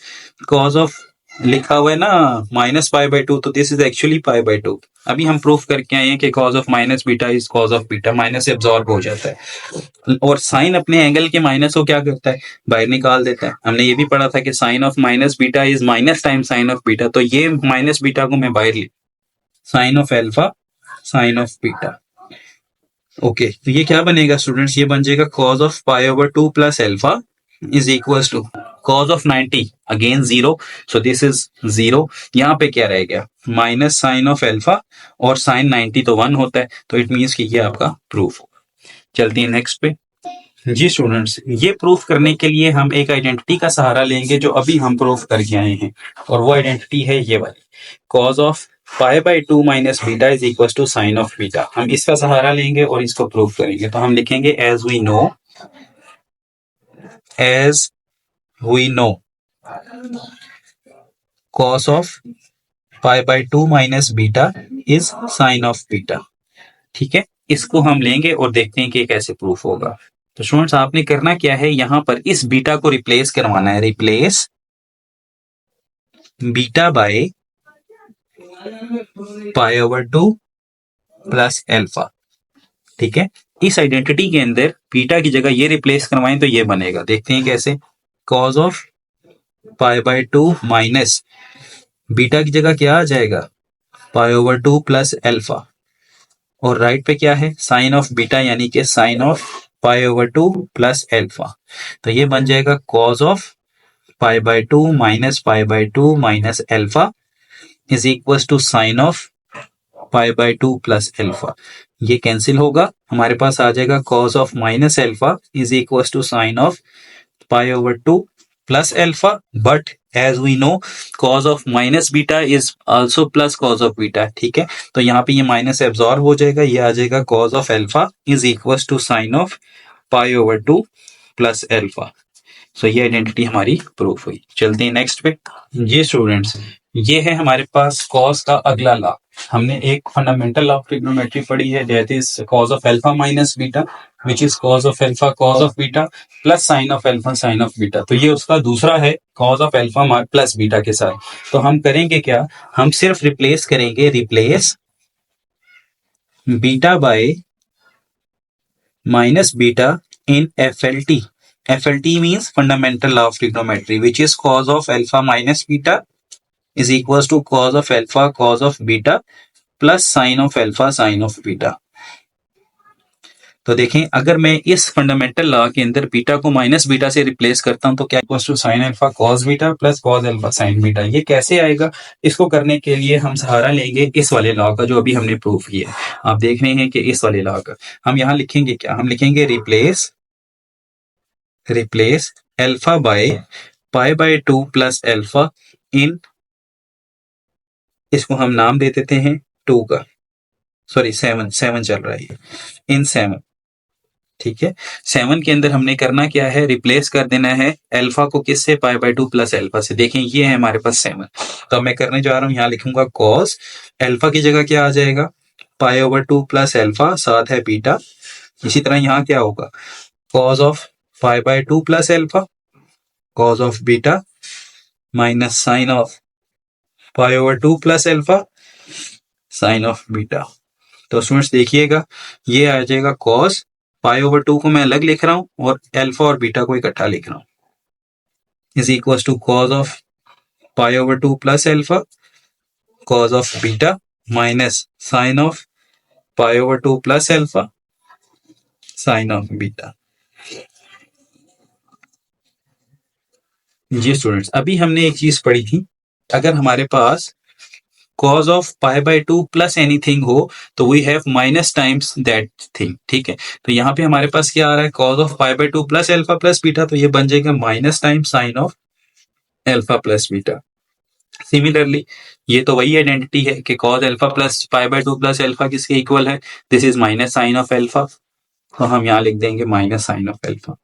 कॉज ऑफ लिखा हुआ है ना माइनस पाई बाय 2, तो this is actually pi by 2। अभी हम प्रूफ करके आए हैं कि cos of minus beta is cos of beta, minus absorb हो जाता है और साइन अपने एंगल के माइनस को क्या करता है? बाहर निकाल देता है। हमने ये भी पढ़ा था कि sine of minus beta is minus time sine of beta. तो ये माइनस बीटा को मैं बाहर लिख, sine of alpha sine of beta. Okay, तो ये क्या बनेगा स्टूडेंट्स? ये बन जाएगा cos of pi over 2 plus alpha is equal to cos of 90 again 0, so this is 0। यहाँ पे क्या रह गया? माइनस साइन ऑफ अल्फा और साइन 90 तो 1 होता है, तो इट मीन्स कि ये आपका प्रूफ होगा। चलती है नेक्स्ट पे। जी स्टूडेंट्स, ये प्रूफ करने के लिए हम एक आइडेंटिटी का सहारा लेंगे जो अभी हम प्रूफ करके आए हैं, और वो आइडेंटिटी है ये वाली, cos of pi by 2 minus beta is equal to sine of beta. हम इसका सहारा लेंगे और इसको प्रूफ करेंगे। तो हम लिखेंगे as we know cos of pi by 2 minus beta is sine of beta. ठीक है, इसको हम लेंगे और देखते हैं कि कैसे प्रूफ होगा। तो स्टूडेंट्स, आपने करना क्या है? यहां पर इस बीटा को रिप्लेस करवाना है। Replace beta by pi over 2 plus alpha. ठीक है, इस आइडेंटिटी के अंदर बीटा की जगह ये रिप्लेस करवाएं तो ये बनेगा, देखते हैं कैसे। Cos of pi by 2 minus beta की जगह क्या आ जाएगा, पाई ओवर 2 प्लस एल्फा, और राइट पे क्या है, साइन ऑफ बीटा यानी कि sine of pi over 2 plus alpha. तो ये बन जाएगा cos of pi by 2 minus pi by 2 minus alpha is equal to sine of pi by 2 plus alpha. ये कैंसिल होगा, हमारे पास आ जाएगा cos of minus alpha is equal to sine of pi over 2 plus alpha, but as we know cos of minus beta is also plus cos of beta, ठीक है। तो यहाँ पे ये माइनस एब्जॉर्ब हो जाएगा, ये आ जाएगा cos of alpha is equal to sine of pi over 2 plus alpha. So ये आइडेंटिटी हमारी प्रूफ हुई। चलते हैं नेक्स्ट पे। जी स्टूडेंट्स, ये है हमारे पास cos का अगला लॉ। हमने एक फंडामेंटल लॉ ऑफ ट्रिग्नोमेट्री पढ़ी है, that is cos of alpha minus beta which is cos of alpha cos of beta plus sine of alpha sine of beta. तो ये उसका दूसरा है cos of alpha plus beta के साथ। तो हम करेंगे क्या, हम सिर्फ रिप्लेस करेंगे, replace beta by minus beta in FLT. FLT means fundamental law of trigonometry, which is cos of alpha minus beta is equals to cos of alpha cos of beta plus sin of alpha sin of beta. तो देखें, अगर मैं इस fundamental law के अंदर beta को minus beta से replace करता हूं तो क्या equals to sine alpha cos beta plus cos alpha sine beta. ये कैसे आएगा, इसको करने के लिए हम सहारा लेंगे इस वाले लॉ का जो अभी हमने प्रूफ किया है। आप देख रहे हैं कि इस वाले लॉ का हम यहाँ लिखेंगे क्या, हम लिखेंगे replace alpha by pi by 2 plus alpha in, इसको हम नाम दे देते हैं 2 का, सॉरी 7 चल रहा है, इन 7, ठीक है। 7 के अंदर हमने करना क्या है, रिप्लेस कर देना है अल्फा को किससे, पाई बाय 2 प्लस अल्फा से। देखें ये है हमारे पास 7, तो मैं करने जा रहा हूं, यहाँ लिखूंगा कॉस, अल्फा की जगह क्या आ जाएगा, पाई ओवर 2 प्लस अल्फा, साथ है बीटा। इसी तरह यहाँ क्या होगा, cos of pi by 2 plus alpha cos of beta minus sine of pi over 2 plus alpha sine of beta. तो स्टूडेंट्स देखिएगा, ये आ जाएगा कॉस, पाई ओवर 2 को मैं अलग लिख रहा हूं और अल्फा और बीटा को इकट्ठा लिख रहा हूं, is equal to cos of pi over 2 plus alpha cos of beta minus sine of pi over 2 plus alpha sine of beta. जी स्टूडेंट्स, अभी हमने एक चीज पढ़ी थी, अगर हमारे पास cos of pi by 2 plus anything हो तो we have minus times that thing, ठीक है। तो यहाँ पे हमारे पास क्या आ रहा है, cos of pi by 2 plus alpha plus beta, तो ये बन जाएगा minus times sine of alpha plus beta. Similarly ये तो वही आइडेंटिटी है कि cos alpha plus pi by 2 plus alpha किसके इक्वल है, this is minus sine of alpha, तो हम यहाँ लिख देंगे minus sine of alpha.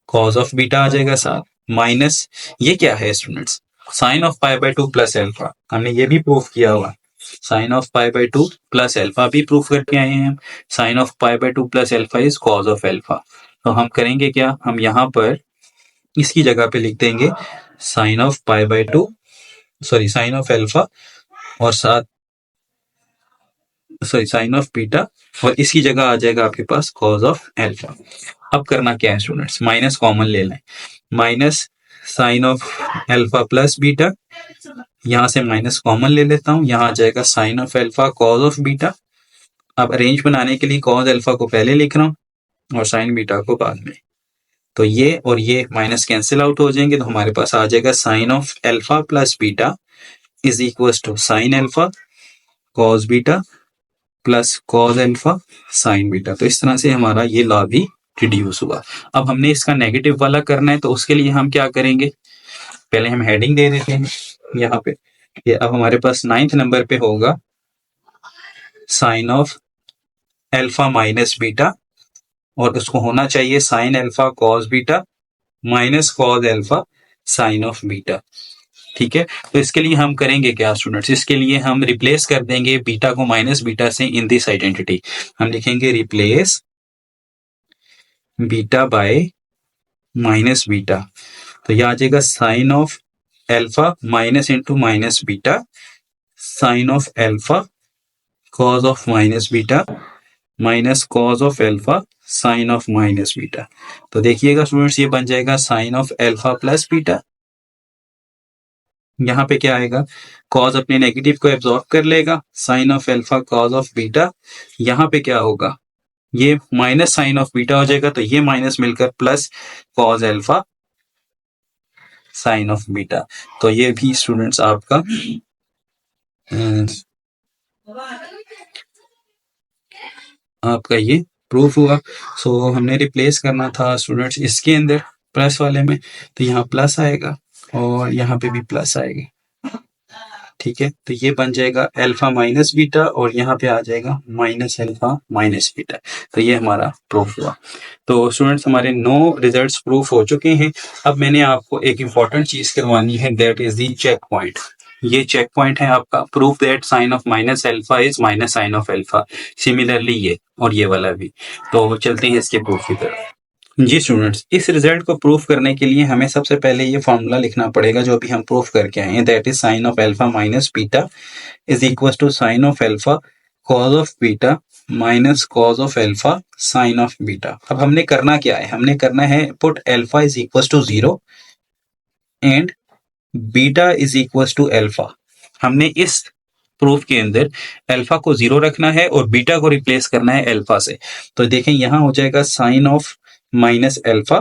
cos of beta आ जाएगा साथ, माइनस ये क्या है students, sine of pi by 2 plus alpha, हमने ये भी प्रूफ किया हुआ, sine of pi by 2 plus alpha भी प्रूफ करके आए हैं हम। Sine of pi by 2 plus alpha is cos of alpha. तो हम करेंगे क्या, हम यहाँ पर इसकी जगह पे लिख देंगे sine of pi by 2, sorry sine of alpha और साथ सॉरी साइन ऑफ बीटा, और इसकी जगह आ जाएगा आपके पास cos ऑफ अल्फा। अब करना क्या है स्टूडेंट्स, माइनस कॉमन ले लें, minus sine of alpha plus beta, यहां से माइनस कॉमन ले लेता हूं, यहां आ जाएगा sine of alpha cos of beta. अब अरेंज बनाने के लिए कॉस अल्फा को पहले लिख रहा हूं और साइन बीटा को बाद में, तो ये और ये माइनस कैंसिल आउट हो जाएंगे, तो हमारे पास आ जाएगा sine of alpha plus beta is equal to sine alpha cos beta plus cos alpha sine beta. तो इस तरह से हमारा ये लॉ भी रिड्यूस हुआ। अब हमने इसका नेगेटिव वाला करना है, तो उसके लिए हम क्या करेंगे, पहले हम हेडिंग दे देते हैं यहाँ पे, ये अब हमारे पास 9th नंबर पे होगा sine of alpha minus beta, और उसको होना चाहिए sine alpha cos beta minus cos alpha sine of beta, ठीक है। तो इसके लिए हम करेंगे क्या स्टूडेंट्स, इसके लिए हम रिप्लेस कर देंगे बीटा को माइनस बीटा से इन दिस आइडेंटिटी। हम लिखेंगे replace beta by minus beta, तो यह आ जाएगा sine of alpha minus into minus beta sine of alpha cos of minus beta minus cos of alpha sine of minus beta. तो देखिएगा students, ये बन जाएगा sine of alpha plus beta. यहाँ पे क्या आएगा, कॉज अपने नेगेटिव को एब्जॉर्ब कर लेगा, sine of alpha cos of beta. यहाँ पे क्या होगा, ये माइनस साइन ऑफ बीटा हो जाएगा, तो ये माइनस मिलकर plus cos alpha sine of beta. तो ये भी स्टूडेंट्स आपका आपका ये प्रूफ हुआ। सो हमने रिप्लेस करना था स्टूडेंट्स इसके अंदर प्लस वाले में, तो यहाँ प्लस आएगा और यहाँ पे भी प्लस आएगी। ठीक है, तो ये बन जाएगा अल्फा माइनस बीटा और यहाँ पे आ जाएगा माइनस अल्फा माइनस बीटा। तो ये हमारा प्रूफ हुआ। तो स्टूडेंट्स हमारे 9 रिजल्ट्स प्रूफ हो चुके हैं। अब मैंने आपको एक इंपॉर्टेंट चीज करवानी है, that is the check point. ये चेक पॉइंट है आपका, proof that sine of minus alpha is minus sine of alpha. Similarly ये और ये वाला भी। तो चलते हैं इसके प्रूफ की तरफ। जी स्टूडेंट्स, इस रिजल्ट को प्रूफ करने के लिए हमें सबसे पहले ये फॉर्मूला लिखना पड़ेगा जो अभी हम प्रूफ करके आए हैं, that is sine of alpha minus beta is equal to sine of alpha cos of beta minus cos of alpha sine of beta. अब हमने करना क्या है, हमने करना है put alpha is equal to 0 and beta is equal to alpha. हमने इस प्रूफ के अंदर अल्फा को 0 रखना है और बीटा को रिप्लेस करना है अल्फा से। तो देखें यहाँ हो जाएगा साइन ऑफ माइनस अल्फा,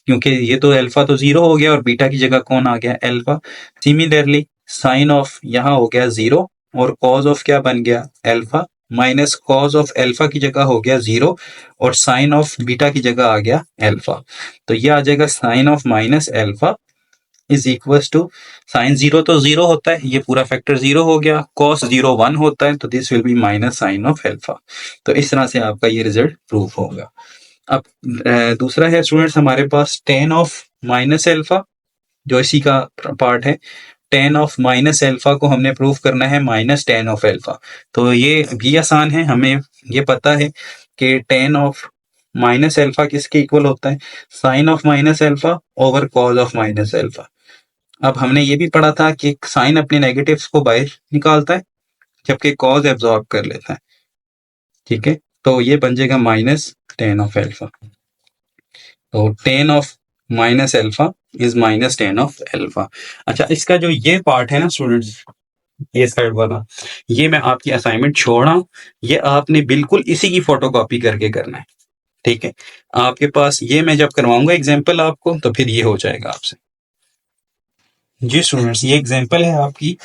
क्योंकि ये तो अल्फा तो 0 हो गया और बीटा की जगह कौन आ गया, अल्फा। सिमिलरली साइन ऑफ यहाँ हो गया 0 और कॉज ऑफ क्या बन गया, alpha, minus cos of alpha की जगह हो गया 0 और साइन ऑफ बीटा की जगह आ गया अल्फा। तो ये आ जाएगा sine of minus alpha is equal to sine 0 तो 0 होता है, ये पूरा फैक्टर 0 हो गया, कॉस 0 1 होता है, तो this will be minus sine of alpha. तो इस तरह से आपका ये रिजल्ट प्रूफ होगा। अब दूसरा है स्टूडेंट्स हमारे पास टेन ऑफ माइनस एल्फा, जो इसी का पार्ट है। टेन ऑफ माइनस एल्फा को हमने प्रूफ करना है माइनस टेन ऑफ एल्फा। तो ये भी आसान है, हमें ये पता है कि टेन ऑफ माइनस एल्फा किसके इक्वल होता है, sine of minus alpha over cos of minus alpha. अब हमने ये भी पढ़ा था कि साइन अपने नेगेटिव्स को बाहर निकालता है जबकि कॉज एब्जॉर्ब कर लेता है। ठीक है, तो ये बन जाएगा माइनस टेन ऑफ एल्फा। तो ten of minus alpha is minus ten of alpha. अच्छा, इसका जो ये पार्ट है ना स्टूडेंट्स, ये साइड वाला, ये मैं आपकी असाइनमेंट छोड़ रहा हूं, ये आपने बिल्कुल इसी की फोटोकॉपी करके करना है। ठीक है, आपके पास ये मैं जब करवाऊंगा एग्जाम्पल आपको, तो फिर ये हो जाएगा आपसे। जी स्टूडेंट्स, ये एग्जाम्पल है आपकी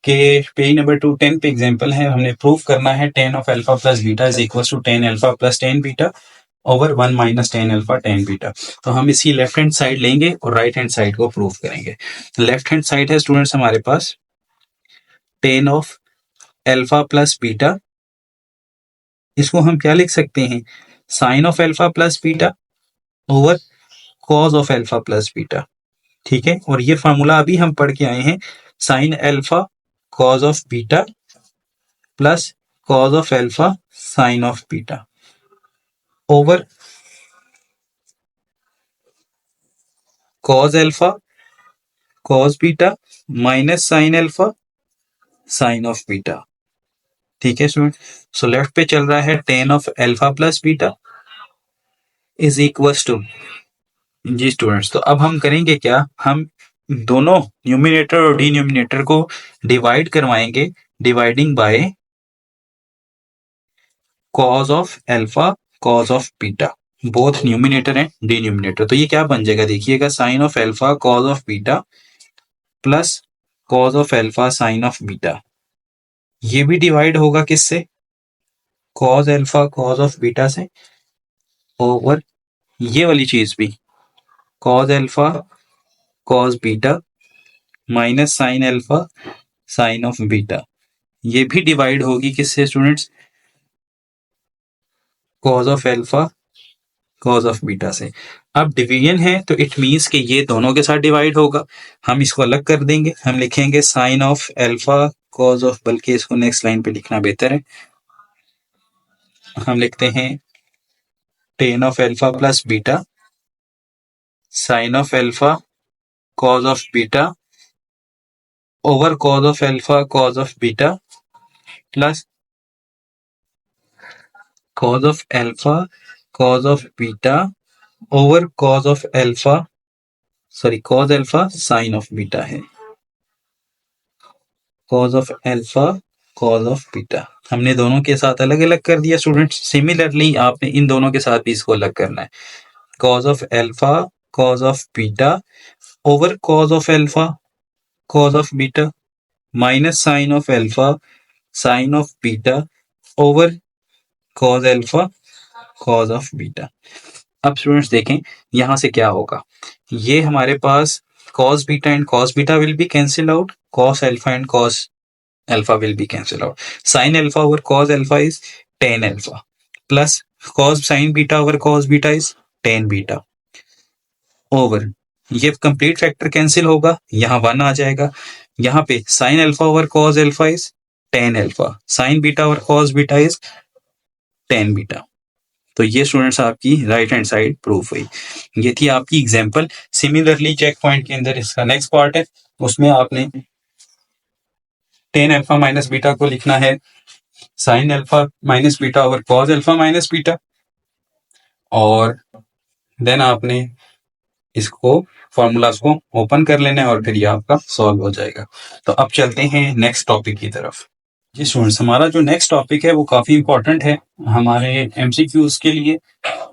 के पेज नंबर 210 पे एग्जाम्पल है। हमने प्रूफ करना है tan of alpha plus beta is equal to tan alpha plus tan beta over 1 minus tan alpha tan beta. तो हम इसकी लेफ्ट हैंड साइड लेंगे और राइट हैंड साइड को प्रूफ करेंगे। लेफ्ट हैंड साइड है स्टूडेंट्स हमारे पास tan of alpha plus beta, इसको हम क्या लिख सकते हैं, sine of alpha plus beta over cos of alpha plus beta. ठीक है, और ये फार्मूला अभी हम पढ़ के आए हैं, sine alpha cos of beta plus cos of alpha sine of beta over cos alpha cos beta minus sine alpha sine of beta. ठीक है स्टूडेंट, सो लेफ्ट पे चल रहा है tan of alpha plus beta is equal to, जी students, तो अब हम करेंगे क्या, हम दोनों न्यूमिनेटर और डिनोमिनेटर को डिवाइड करवाएंगे, dividing by cos of alpha cos of beta. Both numerator and denominator. तो ये क्या बन जाएगा, देखिएगा, sine of alpha cos of beta plus cos of alpha sine of beta. ये भी डिवाइड होगा किससे, cos alpha cos of beta से, ओवर ये वाली चीज भी cos alpha cos beta minus sine alpha sine of beta. ये भी डिवाइड होगी किससे students, cos of alpha cos of beta से। अब डिवीजन है तो इट मींस कि ये दोनों के साथ डिवाइड होगा। हम इसको अलग कर देंगे, हम लिखेंगे sine of alpha cos of, बल्कि इसको नेक्स्ट लाइन पे लिखना बेहतर है, हम लिखते हैं ten of alpha plus beta sine of alpha cos of beta over cos of alpha cos of beta plus cos of alpha cos of beta over cos of alpha, sorry cos alpha sin of beta है, cos of alpha cos of beta हमने दोनों के साथ अलग अलग कर दिया students. Similarly आपने इन दोनों के साथ भी इसको अलग करना है, cos of alpha cos of beta over cos of alpha cos of beta minus sin of alpha sin of beta over cos alpha cos of beta। अब स्टूडेंट्स देखें यहां से क्या होगा, ये हमारे पास cos beta and cos beta will be cancel out, cos alpha and cos alpha will be cancel out, sin alpha over cos alpha is tan alpha plus cos sin beta over cos beta is tan beta over, ये complete factor cancel होगा, यहाँ 1 आ जाएगा, यहाँ पे sine alpha over cos alpha is tan alpha, sine beta over cos beta is ten beta. तो ये students आपकी right hand side proof हुई। ये थी आपकी एग्जांपल। सिमिलरली चेक पॉइंट के अंदर इसका नेक्स्ट पार्ट है, उसमें आपने टेन अल्फा माइनस बीटा को लिखना है sign alpha minus beta over cos alpha minus beta, और देन आपने इसको फॉर्मूलाज को ओपन कर लेना है और फिर ये आपका सॉल्व हो जाएगा। तो अब चलते हैं नेक्स्ट टॉपिक की तरफ। जी स्टूडेंट्स, हमारा जो नेक्स्ट टॉपिक है वो काफी इंपॉर्टेंट है हमारे एमसीक्यूज के लिए,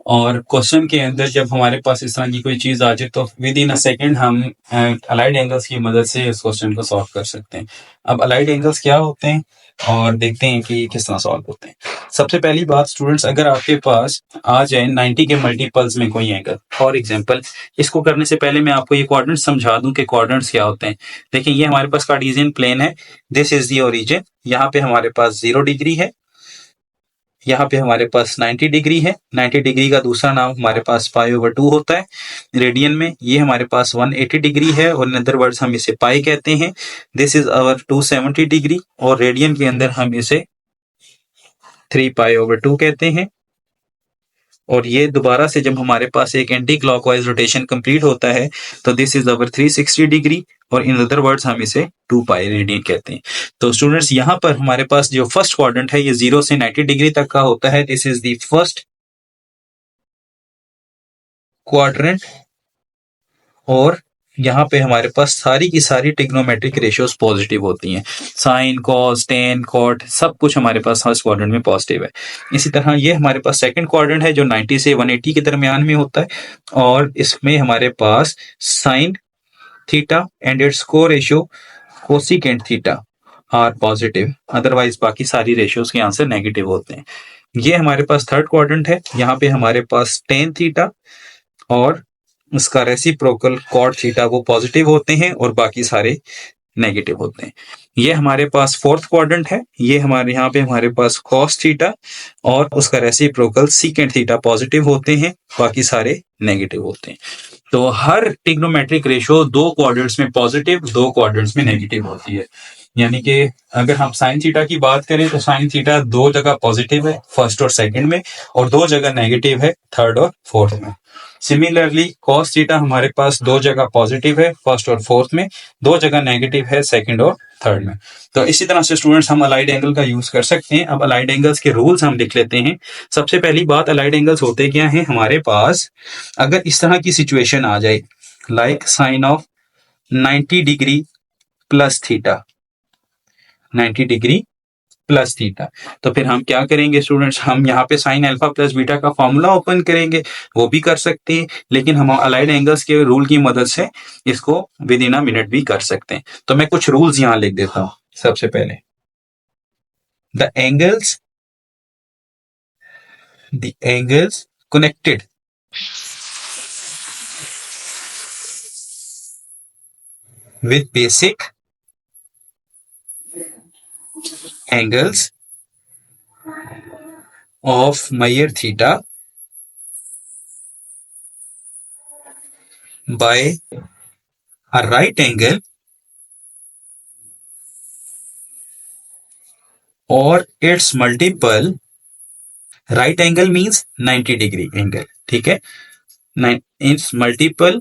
और क्वेश्चन के अंदर जब हमारे पास इस तरह की कोई चीज आ जाए तो विद इन अ सेकेंड हम अलाइड एंगल्स की मदद से इस क्वेश्चन को सॉल्व कर सकते हैं। अब अलाइड एंगल्स क्या होते हैं और देखते हैं कि किस तरह सॉल्व होते हैं। सबसे पहली बात स्टूडेंट्स, अगर आपके पास आ जाए 90 के मल्टीपल्स में कोई एंगल, फॉर एग्जांपल इसको करने से पहले मैं आपको ये क्वाड्रेंट्स समझा दूं कि क्वाड्रेंट्स क्या होते हैं। देखिए ये हमारे पास कार्टेशियन प्लेन है, दिस इज द ओरिजिन, यहाँ पे हमारे पास 0 डिग्री है, यहाँ पे हमारे पास 90 डिग्री है, 90 डिग्री का दूसरा नाम हमारे पास पाई/2 होता है रेडियन में, ये हमारे पास 180 डिग्री है और इन अदर वर्ड्स हम इसे पाई कहते हैं। दिस इज आवर 270 डिग्री और रेडियन के अंदर हम इसे 3π/2 कहते हैं। और ये दोबारा से जब हमारे पास एक एंटी क्लॉकवाइज रोटेशन कंप्लीट होता है तो दिस इज अवर 360 डिग्री और इन अदर वर्ड्स हम इसे 2π रेडियन कहते हैं। तो स्टूडेंट्स यहाँ पर हमारे पास जो फर्स्ट क्वाड्रेंट है ये 0 से 90 डिग्री तक का होता है, this is the first quadrant, और यहाँ पे हमारे पास सारी की सारी ट्रिग्नोमेट्रिक रेशियोज पॉजिटिव होती हैं, साइन कॉस टेन कॉट सब कुछ हमारे पास फर्स्ट क्वाड्रेंट में पॉजिटिव है। इसी तरह ये हमारे पास सेकंड क्वाड्रेंट है जो 90 से 180 के दरमियान में होता है, और इसमें हमारे पास साइन थीटा एंड इट्स को ratio cosecant theta are positive, otherwise बाकी सारी रेशियोज के आंसर नेगेटिव होते हैं। ये हमारे पास थर्ड क्वाड्रेंट है, यहाँ पे हमारे पास टेन थीटा और उसका रेसिप्रोकल कॉट थीटा वो पॉजिटिव होते हैं और बाकी सारे नेगेटिव होते हैं। ये हमारे पास फोर्थ क्वाड्रेंट है, ये हमारे यहाँ पे हमारे पास कॉस थीटा और उसका रेसिप्रोकल सीकेंट थीटा पॉजिटिव होते हैं, बाकी सारे नेगेटिव होते हैं। तो हर ट्रिग्नोमेट्रिक रेशियो दो क्वाड्रेंट्स में पॉजिटिव दो क्वाड्रेंट्स में नेगेटिव होती है। यानी कि अगर हम साइन थीटा की बात करें तो साइन थीटा दो जगह पॉजिटिव है फर्स्ट और सेकंड में, और दो जगह नेगेटिव है थर्ड और फोर्थ में। सिमिलरली कॉस थीटा हमारे पास दो जगह पॉजिटिव है फर्स्ट और फोर्थ में, दो जगह नेगेटिव है सेकंड और थर्ड में। तो इसी तरह से स्टूडेंट्स हम अलाइड एंगल का यूज कर सकते हैं। अब अलाइड एंगल्स के रूल्स हम लिख लेते हैं। सबसे पहली बात, अलाइड एंगल्स होते क्या हैं हमारे पास, अगर इस तरह की सिचुएशन आ जाए like sine of 90 degree plus theta, 90 degree plus theta, तो फिर हम क्या करेंगे स्टूडेंट्स, हम यहाँ पे साइन अल्फा प्लस बीटा का फॉर्मूला ओपन करेंगे, वो भी कर सकते हैं, लेकिन हम अलाइड एंगल्स के रूल की मदद से इसको विद इन अ मिनट भी कर सकते हैं। तो मैं कुछ रूल्स यहाँ लिख देता हूं। सबसे पहले the angles connected with basic angles of Meyer theta by a right angle or its multiple, right angle means 90 degree angle, ठीक है, its multiple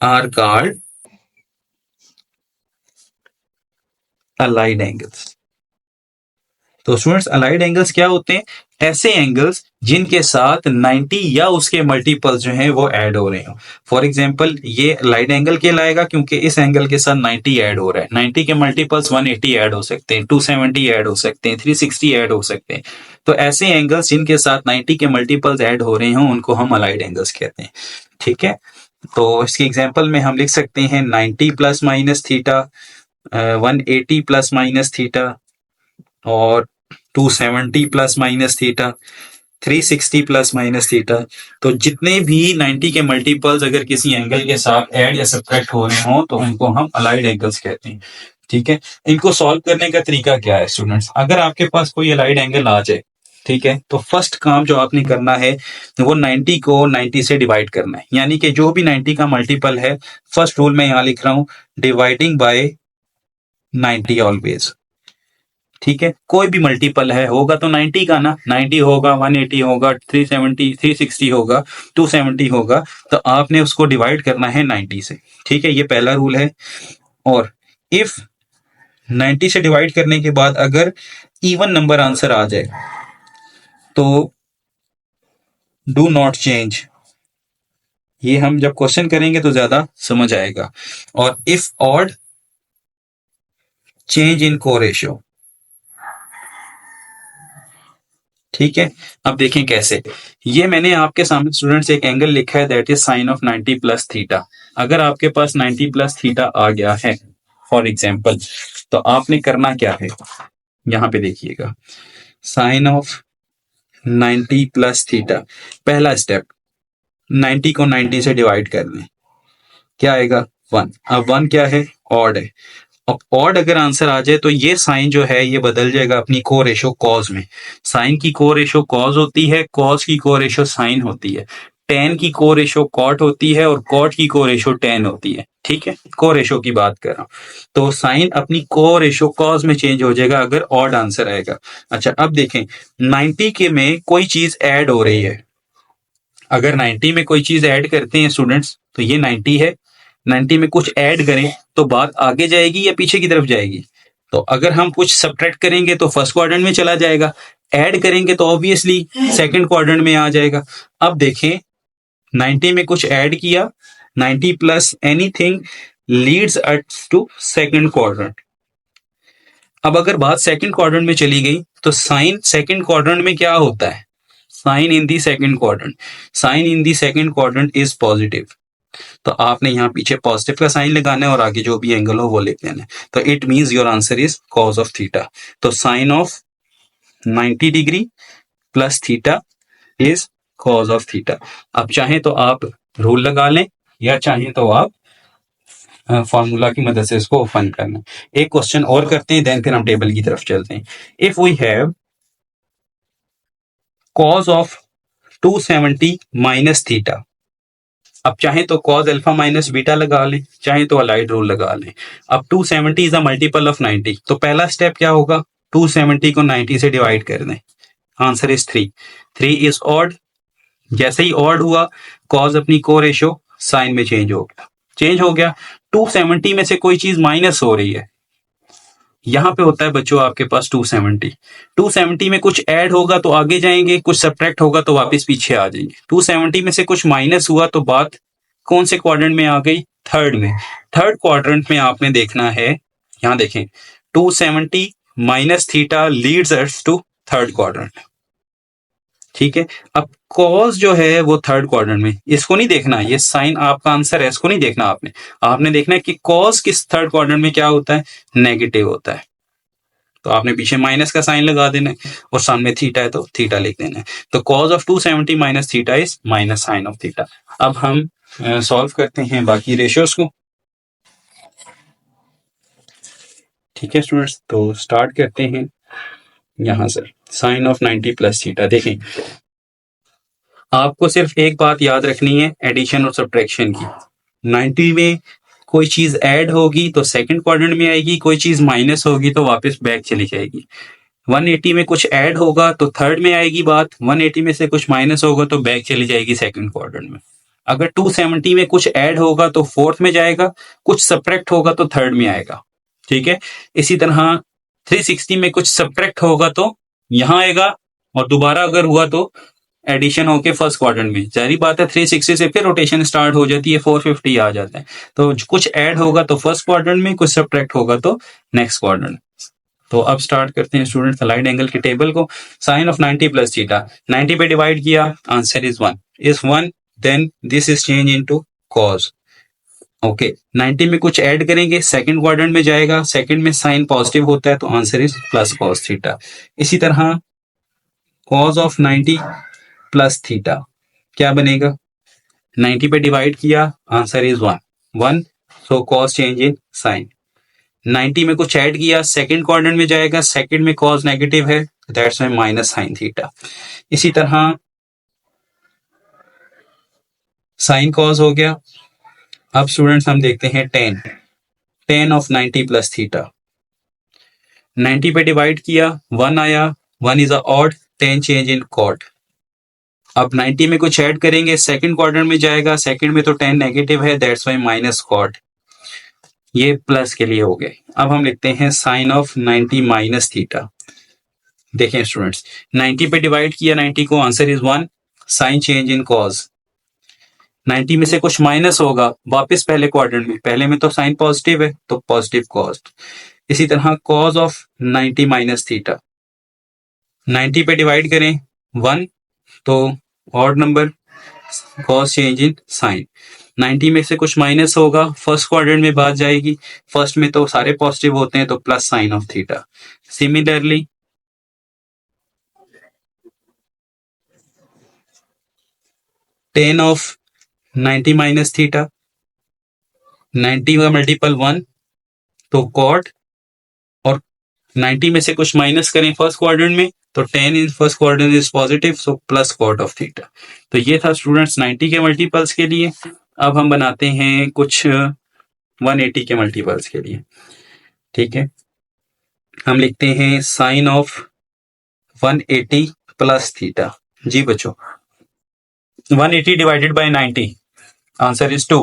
are called allied angles। तो स्टूडेंट्स अलाइड एंगल्स क्या होते हैं? ऐसे एंगल्स जिनके साथ 90 या उसके मल्टीपल्स जो हैं वो ऐड हो रहे हो। फॉर एग्जांपल ये अलाइड एंगल कहलाएगा क्योंकि इस एंगल के साथ 90 ऐड हो रहा है। 90 के मल्टीपल्स 180 ऐड हो सकते हैं, 270 ऐड हो सकते हैं, 360 ऐड हो सकते हैं। तो ऐसे एंगल्स जिनके साथ 90 के मल्टीपल्स ऐड हो रहे हों उनको हम अलाइड एंगल्स कहते हैं। ठीक है, तो इसके एग्जाम्पल में हम लिख सकते हैं 90 plus minus theta, 180 plus minus theta, और 270 plus minus theta, 360 plus minus theta. तो जितने भी 90 के मल्टीपल्स अगर किसी एंगल के साथ ऐड या सब्ट्रैक्ट हो रहे हो तो उनको हम अलाइड एंगल्स कहते हैं। ठीक है, इनको सॉल्व करने का तरीका क्या है स्टूडेंट्स? अगर आपके पास कोई अलाइड एंगल आ जाए, ठीक है, तो फर्स्ट काम जो आपने करना है वो 90 को 90 से डिवाइड करना है। यानी कि जो भी 90 का मल्टीपल है, फर्स्ट रूल मैं यहां लिख रहा हूं, डिवाइडिंग बाय 90 ऑलवेज। ठीक है, कोई भी मल्टीपल है होगा तो 90 का ना, 90 होगा, 180 होगा, 370, 360 होगा, 270 होगा, तो आपने उसको डिवाइड करना है 90 से। ठीक है, ये पहला रूल है। और इफ 90 से डिवाइड करने के बाद अगर इवन नंबर आंसर आ जाए तो डू नॉट चेंज। ये हम जब क्वेश्चन करेंगे तो ज्यादा समझ आएगा। और इफ ऑड, चेंज इन कोरेशियो। ठीक है, अब देखें कैसे। ये मैंने आपके सामने स्टूडेंट्स एक एंगल लिखा है, that is sine of 90 plus theta. अगर आपके पास 90 प्लस थीटा आ गया है फॉर एग्जाम्पल, तो आपने करना क्या है, यहां पे देखिएगा, साइन ऑफ 90 प्लस थीटा, पहला स्टेप 90 को 90 से डिवाइड करना है, क्या आएगा 1। अब 1 क्या है, ऑड है। अब ऑड अगर आंसर आ जाए तो ये साइन जो है ये बदल जाएगा अपनी को रेशो कॉज में। साइन की को रेशो कॉज होती है, कॉज की को रेशो साइन होती है, टेन की को रेशो कॉट होती है, और कॉट की को रेशो टेन होती है। ठीक है, को रेशो की बात कर रहा हूं। तो साइन अपनी को रेशो कॉज में चेंज हो जाएगा अगर ऑड आंसर आएगा। अच्छा, अब देखें 90 के में कोई चीज ऐड हो रही है। अगर 90 में कोई चीज ऐड करते हैं स्टूडेंट्स, तो ये 90 है, 90 में कुछ ऐड करें तो बात आगे जाएगी या पीछे की तरफ जाएगी? तो अगर हम कुछ सब्ट्रैक्ट करेंगे तो फर्स्ट क्वाड्रेंट में चला जाएगा, ऐड करेंगे तो ऑब्वियसली सेकंड क्वाड्रेंट में आ जाएगा। अब देखें 90 में कुछ ऐड किया, 90 plus anything leads us to second quadrant. अब अगर बात सेकंड क्वाड्रेंट में चली गई तो साइन सेकंड क्वाड्रेंट में क्या होता है? Sine in the second quadrant, sine in the second quadrant is positive. तो आपने यहाँ पीछे पॉजिटिव का साइन लगाना है और आगे जो भी एंगल हो वो लिख देना है। तो it means your answer is cos of theta. तो sine of 90 degree plus theta is cos of theta. अब चाहे तो आप रूल लगा लें या चाहे तो आप फॉर्मूला की मदद से इसको ओपन करना। एक क्वेश्चन और करते हैं, देन फिर हम टेबल की तरफ चलते हैं। If we have cos of 270 minus theta, अब चाहे तो कॉज अल्फा माइनस बीटा लगा लें, चाहे तो अलाइड रूल लगा लें। अब 270 इज अ मल्टीपल ऑफ 90, तो पहला स्टेप क्या होगा, 270 को 90 से डिवाइड कर दें, आंसर इज 3। 3 इज ऑड, जैसे ही ऑड हुआ कॉज अपनी को रेशो साइन में चेंज हो गया, चेंज हो गया। 270 में से कोई चीज माइनस हो रही है, यहां पे होता है बच्चों आपके पास 270। 270 में कुछ ऐड होगा तो आगे जाएंगे, कुछ सब्ट्रैक्ट होगा तो वापस पीछे आ जाएंगे। 270 में से कुछ माइनस हुआ तो बात कौन से क्वाड्रेंट में आ गई, थर्ड में। थर्ड क्वाड्रेंट में आपने देखना है, यहां देखें 270 minus theta leads us to third quadrant. ठीक है, अब कॉज जो है वो थर्ड क्वाड्रेंट में, इसको नहीं देखना, ये साइन आपका आंसर है, इसको नहीं देखना आपने। आपने देखना है कि कॉज किस थर्ड क्वाड्रेंट में क्या होता है, नेगेटिव होता है। तो आपने पीछे माइनस का साइन लगा देना है और सामने थीटा है तो थीटा लिख देना है। तो cos of 270 minus theta is minus sine of theta. अब हम सॉल्व करते हैं बाकी रेशियोज को। ठीक है स्टूडेंट्स, तो स्टार्ट करते हैं यहां से, साइन ऑफ 90 प्लस थीटा। देखें आपको सिर्फ एक बात याद रखनी है एडिशन और सब्ट्रैक्शन की। 90 में कोई चीज ऐड होगी तो सेकंड क्वाड्रेंट में आएगी, कोई चीज माइनस होगी तो वापस बैक चली जाएगी। 180 में कुछ ऐड होगा तो थर्ड में आएगी बात, 180 में से कुछ माइनस होगा तो बैक चली जाएगी सेकंड क्वाड्रेंट में। अगर 270 में कुछ ऐड होगा तो फोर्थ में जाएगा, कुछ सब्ट्रैक्ट होगा तो थर्ड में आएगा। ठीक है, इसी तरह 360 में कुछ सब्ट्रैक्ट होगा तो यहाँ आएगा, और दोबारा अगर हुआ तो एडिशन होके फर्स्ट क्वाड्रेंट में। जारी बात है 360 से फिर रोटेशन स्टार्ट हो जाती है, 450 आ जाता है। तो कुछ ऐड होगा तो फर्स्ट क्वाड्रेंट में, कुछ सब्ट्रैक्ट होगा तो नेक्स्ट क्वाड्रेंट। तो अब स्टार्ट करते हैं स्टूडेंट्स अलाइड एंगल के टेबल को। साइन ऑफ 90 प्लस थीटा, 90 पे डिवाइड किया, answer is 1। Is 1 then this is change into cos. Okay, 90 में कुछ ऐड करेंगे, सेकंड क्वाड्रेंट में जाएगा, सेकंड में साइन पॉजिटिव होता है तो answer is plus cos theta. इसी तरह कॉस ऑफ 90 प्लस थीटा क्या बनेगा, 90 पे डिवाइड किया, answer is 1 so cos change in sine. 90 में कुछ ऐड किया, सेकंड क्वाड्रेंट में जाएगा, सेकंड में कॉस नेगेटिव है, that's why minus sine theta. इसी तरह साइन कॉस हो गया। अब स्टूडेंट्स हम देखते हैं टेन ऑफ 90 प्लस थीटा, 90 पे डिवाइड किया, 1 आया, 1 is a odd, tan change in cot. अब 90 में कुछ ऐड करेंगे, सेकंड क्वाड्रेंट में जाएगा, सेकंड में तो टेन नेगेटिव है, दैट्स वाई माइनस कॉट। ये प्लस के लिए हो गए। अब हम लिखते हैं साइन ऑफ 90 माइनस थीटा। देखें स्टूडेंट्स, 90 पे डिवाइड किया 90 को, answer is 1, sine change in cos. 90 में से कुछ माइनस होगा, वापस पहले क्वाड्रेंट में, पहले में तो साइन पॉजिटिव है तो पॉजिटिव कॉस। इसी तरह कॉज ऑफ 90 माइनस थीटा, 90 पे डिवाइड करें 1 तो odd number, cos change in sine. 90 में से कुछ माइनस होगा, फर्स्ट क्वाड्रेंट में बात जाएगी, फर्स्ट में तो सारे पॉजिटिव होते हैं तो plus sine of theta. Similarly 10 of 90 minus theta, 90 का मल्टीपल 1 तो कॉट, और 90 में से कुछ माइनस करें फर्स्ट क्वाड्रेंट में तो 10 in first quadrant is positive so plus cot of theta. तो ये था स्टूडेंट्स 90 के मल्टीपल्स के लिए। अब हम बनाते हैं कुछ 180 के मल्टीपल्स के लिए। ठीक है, हम लिखते हैं साइन ऑफ 180 प्लस थीटा। जी बच्चों, 180 divided by 90, answer is 2।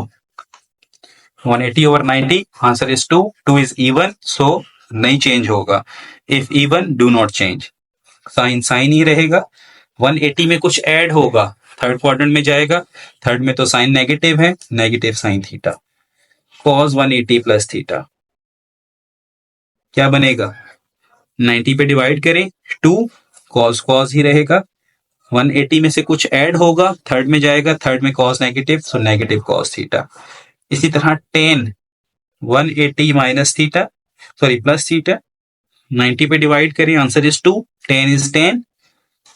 180 over 90, answer is 2। 2 is even so नहीं चेंज होगा। If even do not change, sine sine ही रहेगा। 180 में कुछ ऐड होगा, थर्ड क्वाड्रेंट में जाएगा, थर्ड में तो साइन नेगेटिव है, negative sign theta. Cos 180 plus theta क्या बनेगा, 90 पे डिवाइड करें 2, कॉस कॉस ही रहेगा। 180 में से कुछ ऐड होगा, थर्ड में जाएगा, थर्ड में cos negative so negative cos theta. इसी तरह 10 180 minus theta, sorry plus theta, 90 पे डिवाइड करें, आंसर इज 2, 10 इज 10।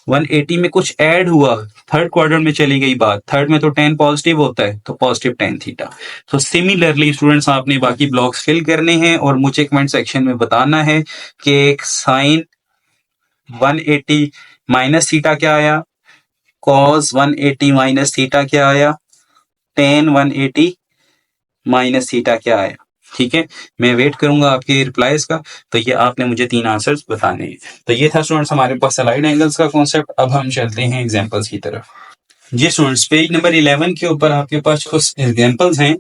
180 में कुछ ऐड हुआ, थर्ड क्वाड्रेंट में चली गई बात, थर्ड में तो 10 पॉजिटिव होता है तो पॉजिटिव 10 थीटा। तो सिमिलरली स्टूडेंट्स आपने बाकी ब्लॉक्स फिल करने हैं और मुझे कमेंट सेक्शन में बताना है कि साइन 180 माइनस थीटा क्या आया, कॉस 180 माइनस थीटा क्या आया, टेन 180 माइनस थीटा क्या आया। ठीक है, मैं वेट करूंगा आपके रिप्लाईज का। तो ये आपने मुझे 3 आंसर्स बताने हैं। तो ये था स्टूडेंट्स हमारे पास अलाइड एंगल्स का कॉन्सेप्ट। अब हम चलते हैं एग्जांपल्स की तरफ। जी स्टूडेंट्स, पेज नंबर 11 के ऊपर आपके पास कुछ एग्जांपल्स हैं,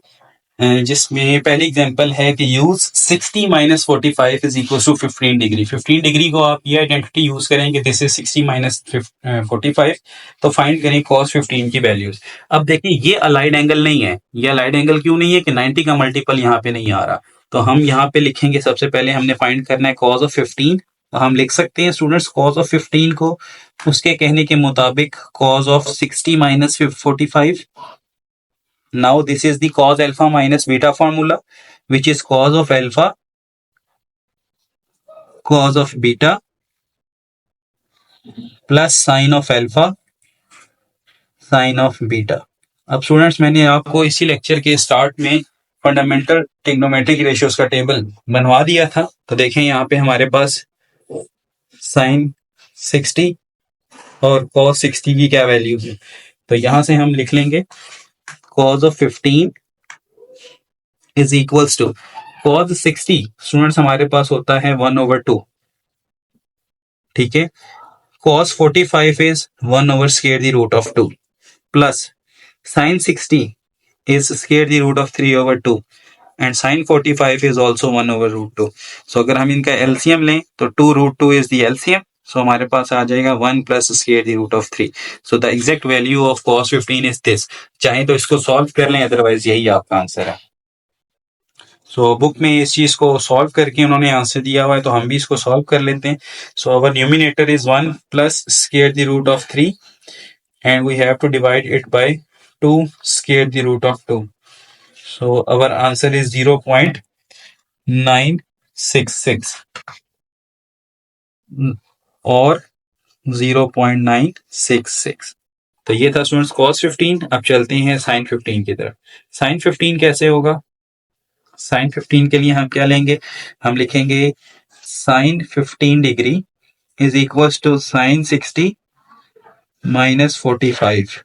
जिसमें पहली एग्जांपल है कि use 60 minus 45 is equal to 15 degree. 15 degree को आप ये आइडेंटिटी यूज करें कि दिस इज 60 माइनस 45, तो फाइंड करें cos 15 की वैल्यूज। अब देखिए ये अलाइड एंगल नहीं है। ये अलाइड एंगल क्यों नहीं है कि 90 का मल्टीपल यहाँ पे नहीं आ रहा। तो हम यहाँ पे लिखेंगे, सबसे पहले हमने फाइंड करना है cos ऑफ 15। तो हम लिख सकते हैं स्टूडेंट्स cos ऑफ 15 को उसके कहने के मुताबिक cos of 60 minus 45। Now this is the cos alpha minus beta formula, which is cos of alpha cos of beta plus sin of alpha sin of beta। अब स्टूडेंट्स मैंने आपको इसी lecture के स्टार्ट में फंडामेंटल ट्रिग्नोमेट्रिक रेशियोज का table बनवा दिया था। तो देखें यहाँ पे हमारे पास sin 60 और cos 60 की क्या वैल्यू है। तो यहाँ से हम लिख लेंगे cos of 15 is equals to cos 60 students हमारे पास होता है 1/2। ठीक है, cos 45 is 1/√2 plus sin 60 is square the root of 3/2 and sine 45 is also 1/√2। So अगर हम इनका एलसीएम लें तो 2√2 इज द एलसीएम। सो हमारे पास आ जाएगा 1 plus square the root of 3। So the exact value of cos 15 is this. चाहे तो इसको सॉल्व कर लें, अदरवाइज यही आपका आंसर है। सो बुक में इस चीज को सॉल्व करके उन्होंने आंसर दिया हुआ है, तो हम भी इसको सॉल्व कर लेते हैं। So our numerator is 1 plus square the root of 3 and we have to divide it by 2 square the root of 2. So our answer is 0.966 और 0.966। तो ये था स्टूडेंट्स cos 15। अब चलते हैं sin 15 की तरफ। sin 15 कैसे होगा? sin 15 के लिए हम क्या लेंगे? हम लिखेंगे sin 15 degree is equal to sin 60 minus 45।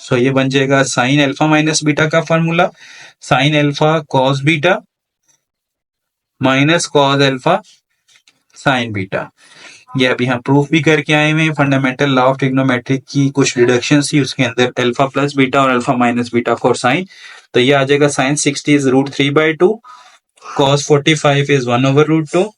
So ये बन जाएगा साइन अल्फा माइनस बीटा का formula, sine alpha cos beta minus cos alpha sine beta. ये अभी हम प्रूफ भी करके आए हुए हैं। फंडामेंटल लॉ ऑफ ट्रिग्नोमेट्री की कुछ डिडक्शंस थी, उसके अंदर अल्फा प्लस बीटा और alpha minus beta for sine. तो ये आ जाएगा sine 60 is √3/2, cos 45 is 1/√2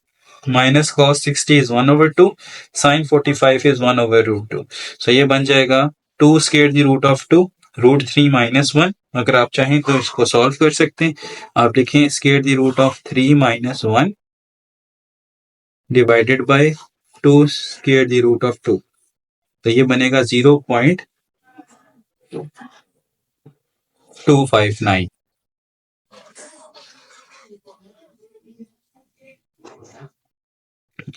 minus cos 60 is 1/2, sine 45 is 1/√2। So ये बन जाएगा 2 square the root of 2 √3 minus 1। अगर आप चाहें तो इसको सॉल्व कर सकते हैं। आप लिखें square the root of 3 minus 1 divided by 2 square the root of 2। तो ये बनेगा 0.259।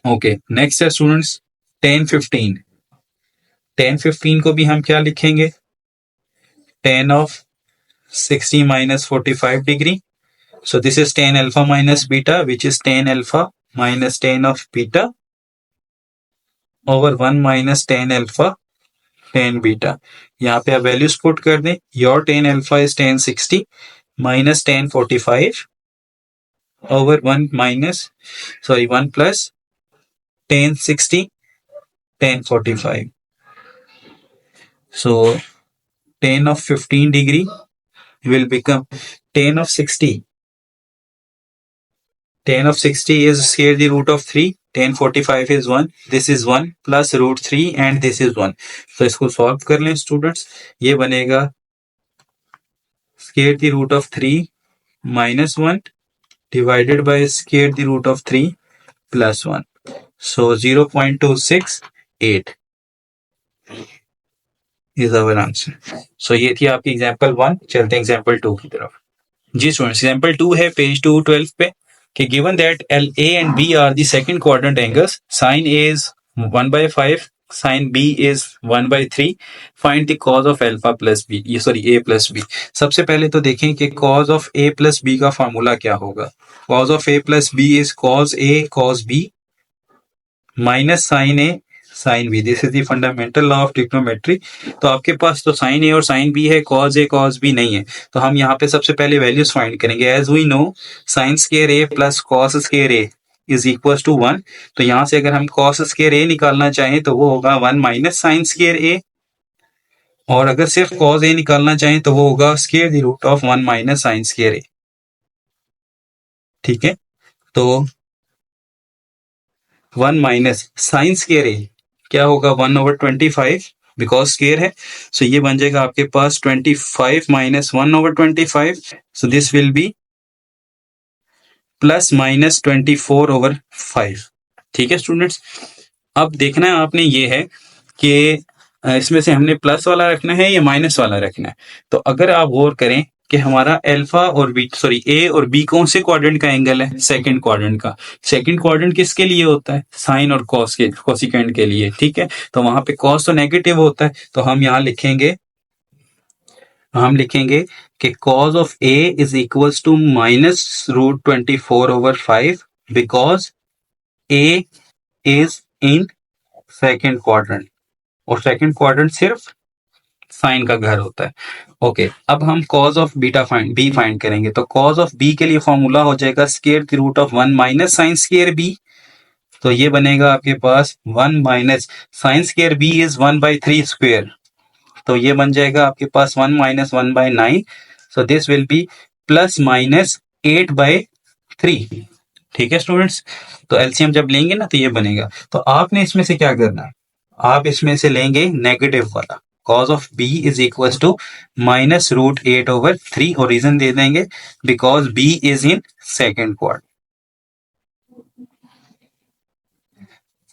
ओके, नेक्स्ट है स्टूडेंट्स tan 15। tan 15 को भी हम क्या लिखेंगे? tan of 60 minus 45 degree. So this is tan alpha minus beta, which is tan alpha minus tan of beta over 1 minus tan alpha tan beta. यहाँ पे आप वैल्यूज पुट कर दें। Your tan alpha is tan 60 minus tan 45 over 1 plus tan 60 tan 45. So tan of 15 degree will become tan of 60. Tan of 60 is square the root of 3. Tan 45 is 1. This is 1 plus √3 and this is 1. So इसको solve कर लें students. ये बनेगा square the root of 3 minus 1 divided by square the root of 3 plus 1. So 0.268 is our answer. So ये थी आपकी example 1। चलते हैं एग्जाम्पल 2 की तरफ। जी स्टूडेंट्स, एग्जाम्पल 2 है पेज 212 पे कि given that LA and B are the second quadrant angles, sin A is 1/5, sin B is 1/3, find the cos of alpha plus B, A plus B। सबसे पहले तो देखें कि cos of A plus B का formula क्या होगा। cos of A plus B is cos A cos B minus sin A sin B। This is the fundamental law of trigonometry. तो आपके पास तो sin A और sin B है, cos A cos B नहीं है। तो हम यहाँ पे सबसे पहले वैल्यूज फाइंड करेंगे। As we know sin square A plus cos square A is equal to 1। तो यहाँ से अगर हम cos स्क्वायर A निकालना चाहें तो वो होगा 1 माइनस sin स्क्वायर A, और अगर सिर्फ cos A निकालना चाहें तो वो होगा square the root of 1 minus sin square A। ठीक है, तो 1 माइनस sin स्क्वायर A क्या होगा? 1/25 बिकॉज स्क्वायर है। सो ये बन जाएगा आपके पास 25 minus 1/25। So this will be plus minus 24/5। ठीक है स्टूडेंट्स, अब देखना है आपने ये है कि इसमें से हमने प्लस वाला रखना है या माइनस वाला रखना है। तो अगर आप गौर करें कि हमारा अल्फा और बी ए और बी कौन से क्वाड्रेंट का एंगल है? सेकंड क्वाड्रेंट का। सेकंड क्वाड्रेंट किसके लिए होता है? साइन और कॉस के, कोसिकेंड के लिए। ठीक है, तो वहां पे कॉस तो नेगेटिव होता है, तो हम यहाँ लिखेंगे कि cos of A is equals to minus √24/5 because A is in second quadrant, और सेकेंड क्वाड्रेंट सिर्फ साइन का घर होता है। ओके, अब हम cos of beta B find करेंगे। तो cos ऑफ बी के लिए फॉर्मूला हो जाएगा square the root of 1 minus sine square B. तो ये बनेगा आपके पास 1 minus sine square B is 1/3 square. तो ये बन जाएगा आपके पास 1 minus 1/9। So this will be plus minus 8/3। ठीक है स्टूडेंट्स, तो एलसीएम जब लेंगे ना तो ये बनेगा। तो आपने इसमें से क्या करना है, आप इसमें से लेंगे नेगेटिव वाला, cos of B is equal to -√8/3 और रीजन दे देंगे because B is in second quadrant.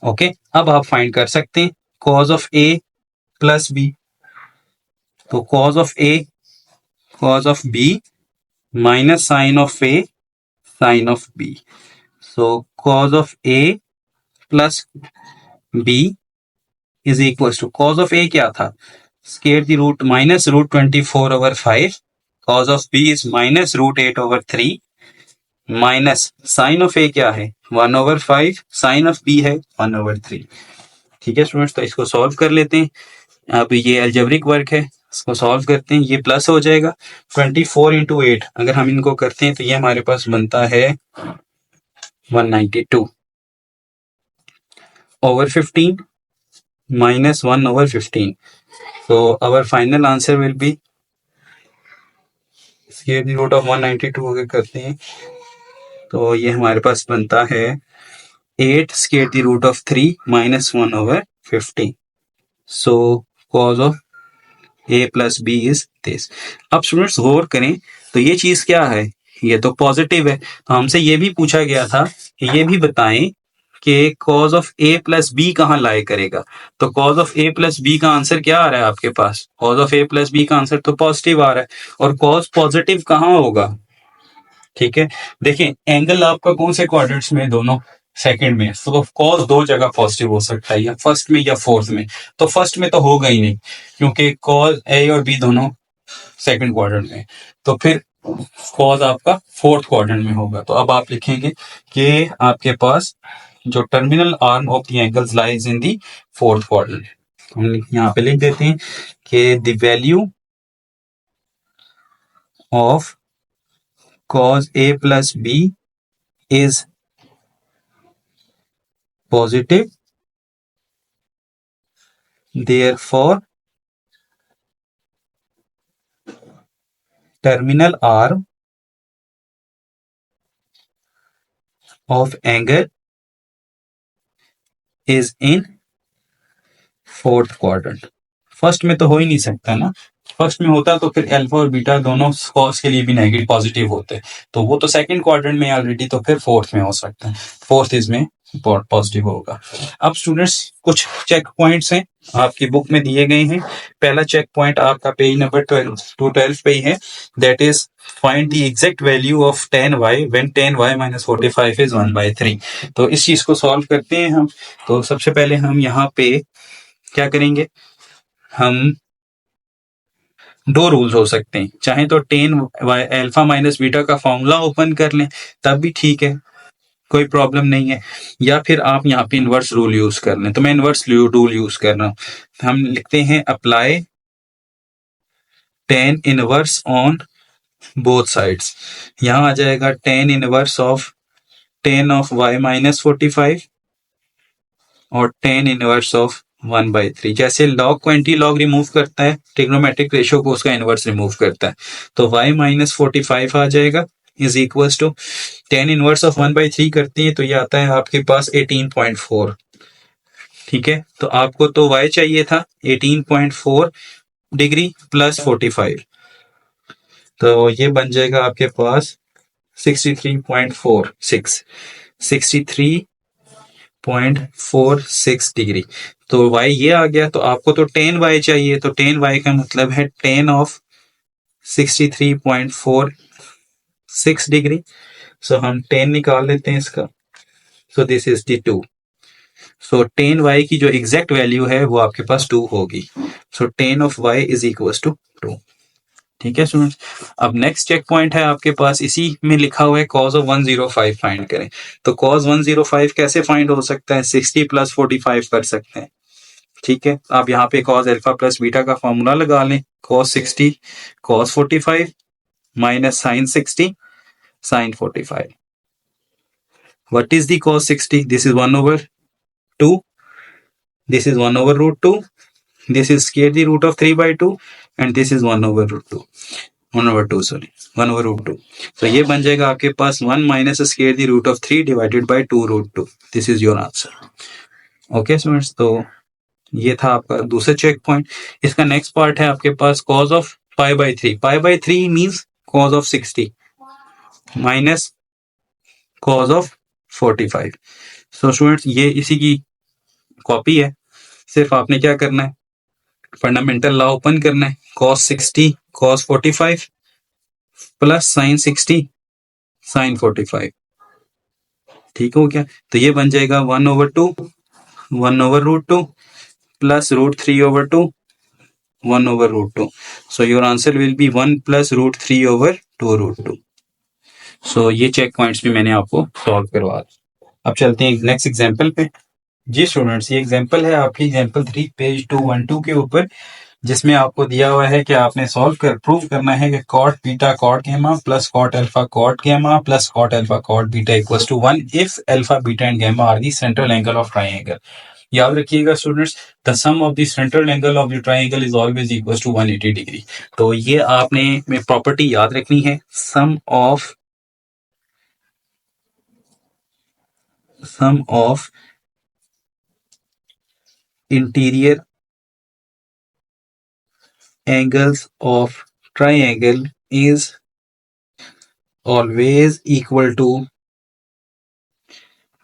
Okay, अब आप फाइंड कर सकते हैं cos of A plus B. तो cos of A, cos of B minus sine of A, sine of B. So cos of A plus B is equal to, cos of A क्या था, square the root -√24/5, cos of B is -√8/3 minus sine of A क्या है 1/5, sign of B है 1/3। ठीक है students, तो इसको solve कर लेते हैं। अब ये अलजेब्रिक वर्क है, इसको सॉल्व करते हैं। ये प्लस हो जाएगा 24 इंटू 8, अगर हम इनको करते हैं तो ये हमारे पास बनता है 192/15 -1/15। So our final answer will be, square the root of 192 अगर करते हैं तो ये हमारे पास बनता है 8 square the root of 3 -1/15। So cos of A plus B is this. अब स्टूडेंट्स गौर करें, तो ये चीज क्या है, ये तो पॉजिटिव है। तो हमसे ये भी पूछा गया था कि ये भी बताएं कि cos of A plus B कहाँ लाई करेगा। तो cos of A plus B का आंसर क्या आ रहा है आपके पास, cos of A plus B का आंसर तो पॉजिटिव आ रहा है, और कॉज पॉजिटिव कहाँ होगा। ठीक है, देखिए एंगल आपका कौन से क्वाड्रेंट्स में, दोनों सेकंड में, तो कॉस दो जगह पॉजिटिव हो सकता है, या फर्स्ट में या फोर्थ में। तो फर्स्ट में तो होगा ही नहीं क्योंकि कॉस ए और बी दोनों सेकंड क्वाड्रेंट में, तो फिर कॉस आपका फोर्थ क्वाड्रेंट में होगा। तो अब आप लिखेंगे कि आपके पास जो terminal arm of the angles lies in the fourth quadrant. हम यहाँ पे लिख देते हैं कि the value of cos A plus B is positive, therefore terminal arm of angle is in fourth quadrant। First में तो हो ही नहीं सकता ना, फर्स्ट में होता तो फिर अल्फा और बीटा दोनों कॉस के लिए भी नेगेटिव पॉजिटिव होते, तो वो तो सेकंड क्वाड्रेंट में ऑलरेडी, तो फिर फोर्थ में हो सकता है, फोर्थ इसमें पॉजिटिव होगा। अब स्टूडेंट्स कुछ चेक पॉइंट्स हैं आपकी बुक में दिए गए हैं। पहला चेक पॉइंट आपका पेज नंबर 12 पे ही है, that is find the exact value of tan y when tan y - 45 is 1/3। तो इस चीज को सॉल्व करते हैं हम। तो सबसे पहले हम यहाँ पे क्या करेंगे, हम दो रूल्स हो सकते हैं, चाहे तो टेन अल्फा माइनस बीटा का फॉर्मूला ओपन कर लें तब भी ठीक है, कोई प्रॉब्लम नहीं है, या फिर आप यहाँ पे इनवर्स रूल यूज कर लें। तो मैं इनवर्स रूल यूज कर रहा हूँ। हम लिखते हैं apply tan inverse on both sides. यहाँ आ जाएगा tan inverse of tan of y -45 और टेन इनवर्स ऑफ 1/3। जैसे लॉग को एंटी लॉग रिमूव करता है, ट्रिग्नोमेट्रिक रेशियो को उसका इनवर्स रिमूव करता है, तो y -45 आ जाएगा is equal to tan inverse of 1/3 करते हैं तो ये आता है आपके पास 18.4। ठीक है, तो आपको तो y चाहिए था 18.4 डिग्री प्लस 45, तो ये बन जाएगा आपके पास 63.46 63.46 डिग्री। तो y ये आ गया, तो आपको तो tan y चाहिए, तो tan y का मतलब है tan ऑफ 63.46 डिग्री। सो हम tan निकाल लेते हैं इसका, सो this is the 2। So tan y की जो एग्जैक्ट वैल्यू है वो आपके पास 2 होगी। So tan of y is equal to 2। ठीक है स्टूडेंट्स, अब नेक्स्ट चेक पॉइंट है आपके पास, इसी में लिखा हुआ है कॉस ऑफ 105 फाइंड करें। तो कॉस 105 कैसे फाइंड हो सकता है, 60 + 45 कर सकते हैं। ठीक है, आप यहाँ पे कॉस अल्फा प्लस बीटा का फॉर्मूला लगा लें, cos 60 cos 45 minus sine 60 sine 45। What is the cos 60, this is 1/2, this is 1/√2, this is square the root of 3/2 and this is 1/√2। 1/2 sorry 1/√2। तो ये बन जाएगा आपके पास 1 minus square the root of 3 divided by 2√2। This is your answer. Okay students, तो ये था आपका दूसरा चेक पॉइंट। इसका नेक्स्ट पार्ट है आपके पास cos of π/3। π/3 means cos of 60 minus cos of 45। So students ये इसी की कॉपी है। सिर्फ आपने क्या करना है, फंडामेंटल लॉ ओपन करना है, cos 60 cos 45 plus sin 60 sin 45। ठीक हो क्या? तो ये बन जाएगा 1/2 1/√2 plus √3/2 1/√2। So your answer will be 1 plus √3/2√2। सो ये चेक पॉइंट्स भी मैंने आपको सॉल्व करवा दिए। अब चलते हैं नेक्स्ट एग्जाम्पल पे। जी स्टूडेंट्स, ये एग्जाम्पल है आपकी एग्जाम्पल 3 पेज 212 के ऊपर, जिसमें आपको दिया हुआ है कि आपने सॉल्व कर प्रूव करना है कि cot beta cot gamma plus cot alpha cot gamma plus cot alpha cot beta equals to 1 if alpha beta and gamma are the central angle of triangle. याद रखिएगा students, the sum of the central angle of the triangle is always equals to 180 degree. तो ये आपने में property याद रखनी है, sum of interior angles of triangle is always equal to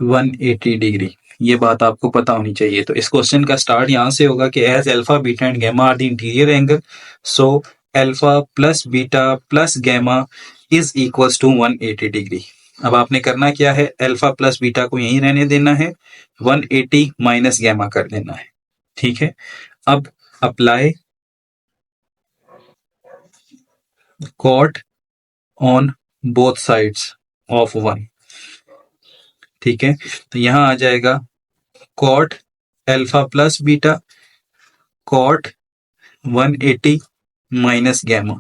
180 degree. ये बात आपको पता होनी चाहिए। तो इस क्वेश्चन का स्टार्ट यहाँ से होगा कि as alpha beta and gamma are the interior angle, so alpha plus beta plus gamma is equals to 180 degree. अब आपने करना क्या है, अल्फा प्लस बीटा को यहीं रहने देना है, 180 माइनस गैमा कर देना है। ठीक है, अब apply cot on both sides of 1। ठीक है, तो यहां आ जाएगा cot alpha plus beta cot 180 minus gamma.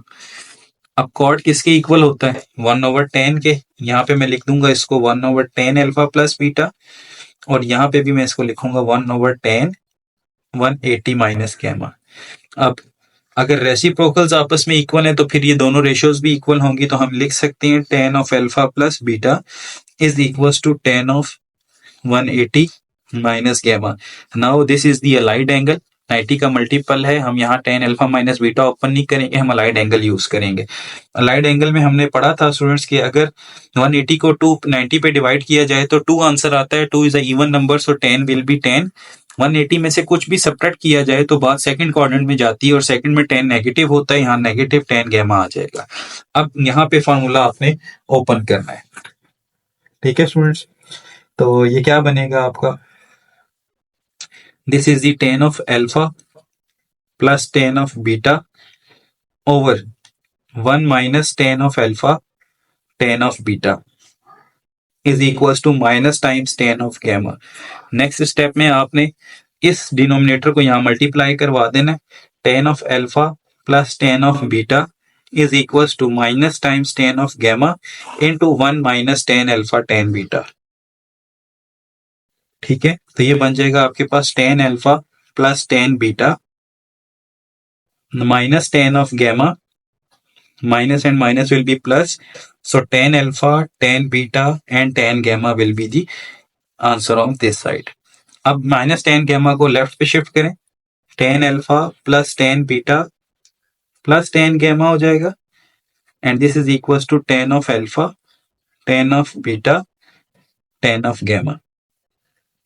अब कॉट किसके इक्वल होता है, 1/10 के। यहाँ पे मैं लिख दूंगा इसको 1/10 अल्फा प्लस बीटा, और यहाँ पे भी मैं इसको लिखूंगा 1/10 180 माइनस गैमा। अब अगर रेसिप्रोकल्स आपस में इक्वल है तो फिर ये दोनों रेशियोज भी इक्वल होंगी, तो हम लिख सकते हैं tan of alpha plus beta is equals to tan of 180 minus gamma. Now this is the allied angle, 90 का मल्टीपल है। हम यहाँ tan alpha minus beta open नहीं करेंगे, हम अलाइड एंगल यूज करेंगे। अलाइड एंगल में हमने पढ़ा था स्टूडेंट्स कि अगर 180 को 290 पे डिवाइड किया जाए तो 2 आंसर आता है। 2 is a even number, so 10 will be 10। 180 में से कुछ भी सब्ट्रैक्ट किया जाए तो बात सेकंड क्वाड्रेंट में जाती है, और सेकंड में 10 नेगेटिव होता है, यहाँ नेगेटिव 10 गैमा आ जाएगा। अब यहाँ पे फॉर्मूला आपने ओपन करना है। ठीक है स्टूडेंट्स, तो ये क्या बनेगा आपका, this is the tan of alpha plus tan of beta over 1 minus tan of alpha tan of beta is equals to minus times tan of gamma. Next step में आपने इस डिनोमिनेटर को यहाँ मल्टीप्लाई करवा देना, tan of alpha plus tan of beta is equals to minus times tan of gamma into 1 minus tan alpha tan beta. ठीक है, तो ये बन जाएगा आपके पास tan alpha plus tan beta minus tan of gamma, minus and minus will be plus, so tan alpha tan beta and tan gamma will be the answer on this side। अब minus tan gamma को left पे shift करें, tan alpha plus tan beta plus tan gamma हो जाएगा, and this is equal to tan of alpha tan of beta tan of gamma।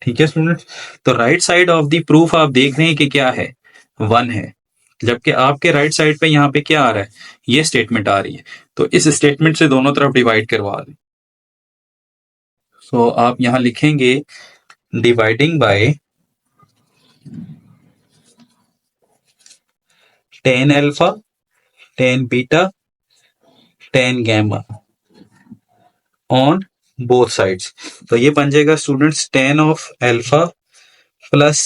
ठीक है students, तो right side of the proof आप देख रहे हैं कि क्या है, 1 है, जबकि आपके राइट साइड पे यहाँ पे क्या आ रहा है, ये स्टेटमेंट आ रही है। तो इस स्टेटमेंट से दोनों तरफ डिवाइड करवा दें। सो आप यहाँ लिखेंगे dividing by tan alpha tan beta tan gamma on both sides. तो ये बन जाएगा students tan of alpha plus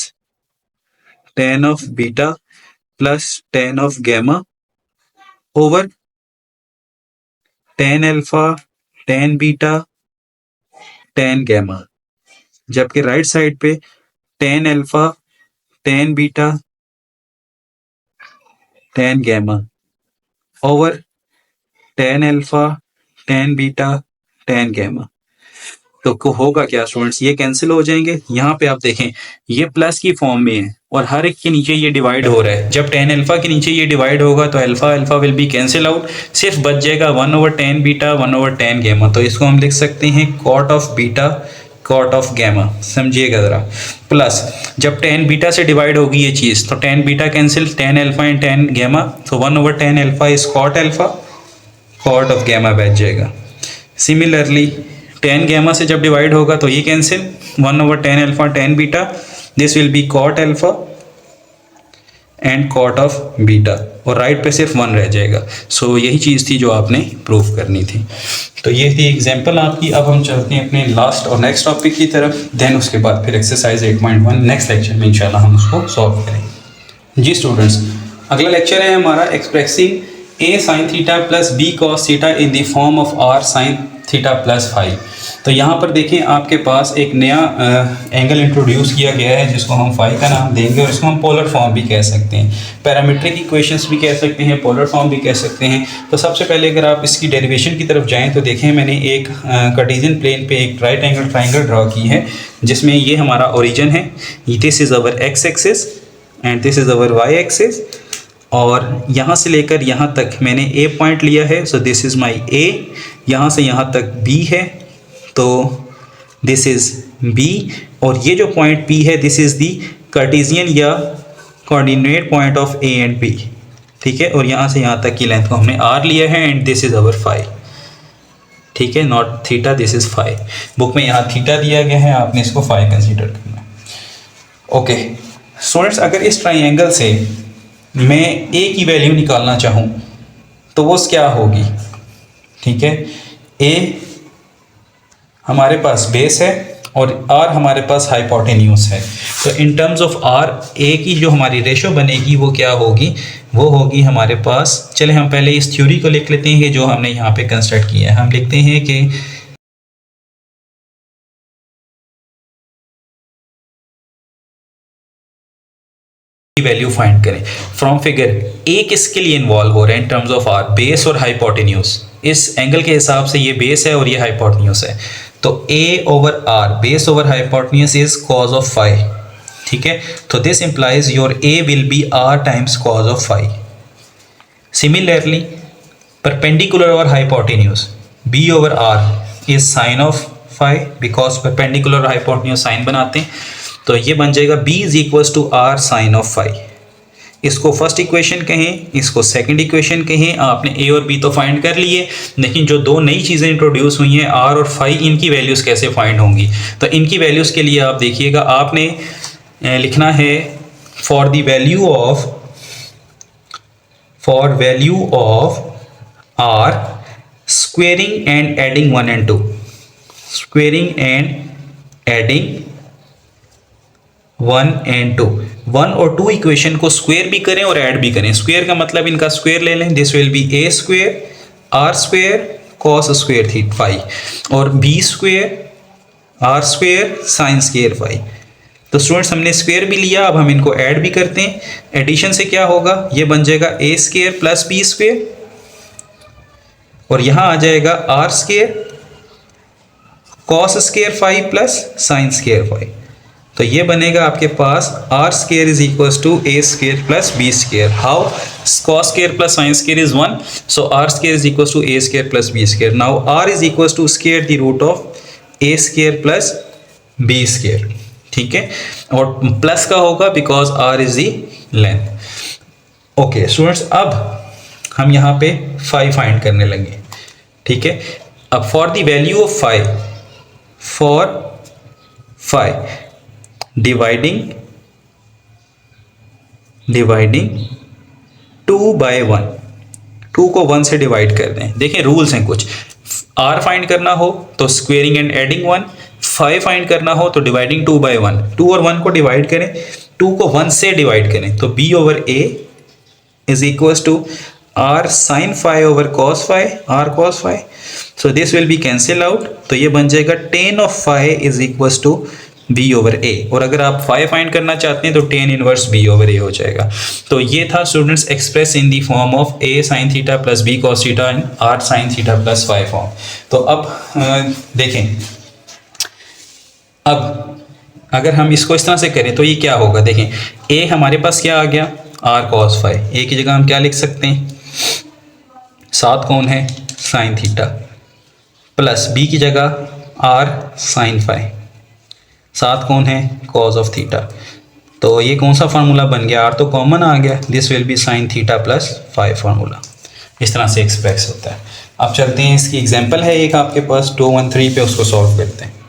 tan of beta plus tan of gamma over tan alpha tan beta tan gamma, जबकि राइट साइड पे tan alpha tan beta tan gamma over tan alpha, tan beta, tan gamma. तो होगा क्या students, ये cancel हो जाएंगे। यहाँ पे आप देखें ये प्लस की फॉर्म में है और हर एक के नीचे ये डिवाइड हो रहा है। जब tan अल्फा के नीचे ये डिवाइड होगा तो alpha alpha will be cancel out, सिर्फ बच जाएगा 1/tan बीटा 1/tan गैमा। तो इसको हम लिख सकते हैं cot of beta cot of gamma, समझिएगा ज़रा। प्लस जब tan बीटा से डिवाइड होगी ये चीज़ तो tan beta cancel, tan alpha and tan gamma, तो 1/tan alpha is cot alpha, cot of gamma बच जाएगा। सिमिलरली tan गैमा से जब डिवाइड होगा तो ये cancel, 1/tan alpha tan beta, this will B cot alpha and cot of beta, और right पे सिर्फ 1 रह जाएगा। सो यही चीज़ थी जो आपने प्रूव करनी थी। तो ये थी एग्जांपल आपकी। अब हम चलते हैं अपने लास्ट और नेक्स्ट टॉपिक की तरफ, देन उसके बाद फिर एक्सरसाइज 8.1 नेक्स्ट लेक्चर में इंशाल्लाह हम उसको सॉल्व करेंगे। जी स्टूडेंट्स, अगला लेक्चर है हमारा expressing a sin theta plus b cos theta in the form of r sin theta plus phi. तो यहाँ पर देखें आपके पास एक नया एंगल इंट्रोड्यूस किया गया है जिसको हम फाई का नाम देंगे, और इसको हम पोलर फॉर्म भी कह सकते हैं, पैरामीट्रिक इक्वेशंस भी कह सकते हैं, पोलर फॉर्म भी कह सकते हैं। तो सबसे पहले अगर आप इसकी डेरिवेशन की तरफ जाएं तो देखें मैंने एक कार्टेशियन प्लेन पे एक राइट एंगल ट्राइंगल ड्रॉ की है जिसमें ये हमारा ओरिजिन है, this is our X axis and this is our Y axis, और यहाँ से लेकर यहाँ तक मैंने ए पॉइंट लिया है, सो दिस इज़ माई ए, यहाँ से यहाँ तक बी है तो दिस इज़ बी, और ये जो पॉइंट पी है दिस इज़ दी कार्टेशियन या coordinate point of A and B, ठीक है। और यहाँ से यहाँ तक की लेंथ को हमने आर लिया है and this is our phi, ठीक है, not theta, this is phi. Book में यहाँ थीटा दिया गया है, आपने इसको फाई कंसीडर करना है। ओके स्टूडेंट्स, अगर इस ट्राइंगल से मैं ए की वैल्यू निकालना चाहूँ तो वो क्या होगी, ठीक है। ए हमारे पास बेस है और आर हमारे पास हाइपोटेन्यूज है, तो इन टर्म्स ऑफ आर ए की जो हमारी रेशो बनेगी वो क्या होगी, वो होगी हमारे पास, चले हम पहले इस थ्योरी को लिख लेते हैं जो हमने यहाँ पे कंस्ट्रक्ट किया है। हम लिखते हैं कि वैल्यू फाइंड करें फ्रॉम फिगर, ए किसके लिए इन्वॉल्व हो रहे हैं in terms of R, base और हाइपोटेन्यूज। इस एंगल के हिसाब से ये बेस है और ये हाइपोटेन्यूज है, तो a over r base over hypotenuse is cos of phi, ठीक है। तो this implies your a will be r times cos of phi. Similarly perpendicular और hypotenuse, b over r is sine of phi, because perpendicular और hypotenuse sine बनाते हैं, तो ये बन जाएगा b is equal to r sine of phi. इसको first equation कहें, इसको सेकंड इक्वेशन कहें। आपने a और b तो फाइंड कर लिए, लेकिन जो दो नई चीज़ें इंट्रोड्यूस हुई हैं r और फाई, इनकी वैल्यूज़ कैसे फाइंड होंगी। तो इनकी वैल्यूज़ के लिए आप देखिएगा, आपने लिखना है for value of r squaring and adding 1 and 2, squaring and adding 1 and 2, 1 और 2 इक्वेशन को स्क्वायर भी करें और ऐड भी करें। स्क्वायर का मतलब इनका स्क्वायर ले लें, this will be A square R square cos square थी फाई, और B square R square sine square phi. तो स्टूडेंट्स हमने स्क्वायर भी लिया, अब हम इनको ऐड भी करते हैं। एडिशन से क्या होगा, ये बन जाएगा a square plus b square, और यहाँ आ जाएगा r square cos square phi plus sine square phi. तो ये बनेगा आपके पास r square is equal to a square plus b square. How, cos square plus sine square is 1, so r square is equal to a square plus b square. Now r is equal to square the root of a square plus b square, ठीक है, और plus का होगा because R is the length. Okay students, अब हम यहाँ पे phi find करने लगे, ठीक है। अब for the value of phi, for phi dividing 2/1, 2 को 1 से डिवाइड कर दें। देखें रूल्स हैं कुछ, r फाइंड करना हो तो स्क्वेयरिंग एंड एडिंग 1, 5 फाइंड करना हो तो डिवाइडिंग 2/1, 2 और 1 को डिवाइड करें, 2 को 1 से डिवाइड करें, तो b over a is equal to r sine phi over cos phi, r cos phi, so this will be cancel out. तो ये बन जाएगा tan of phi is equal to b over a, और अगर आप phi find करना चाहते हैं तो tan inverse b over a हो जाएगा। तो ये था students express in the form of A sine theta plus b cos theta and are sine theta plus phi form. तो अब देखें, अब अगर हम इसको इस तरह से करें तो ये क्या होगा, देखें ए हमारे पास क्या आ गया, आर कॉस फाई, ए की जगह हम क्या लिख सकते हैं, साथ कौन है, साइन थीटा, प्लस बी की जगह आर साइन फाई, साथ कौन है, कॉस ऑफ थीटा। तो ये कौन सा फार्मूला बन गया, आर तो कॉमन आ गया, this will be sine theta plus phi formula. इस तरह से एक्सप्रेस होता है। अब चलते हैं, इसकी एग्जांपल है एक आपके पास 213 पे, उसको सॉल्व करते हैं।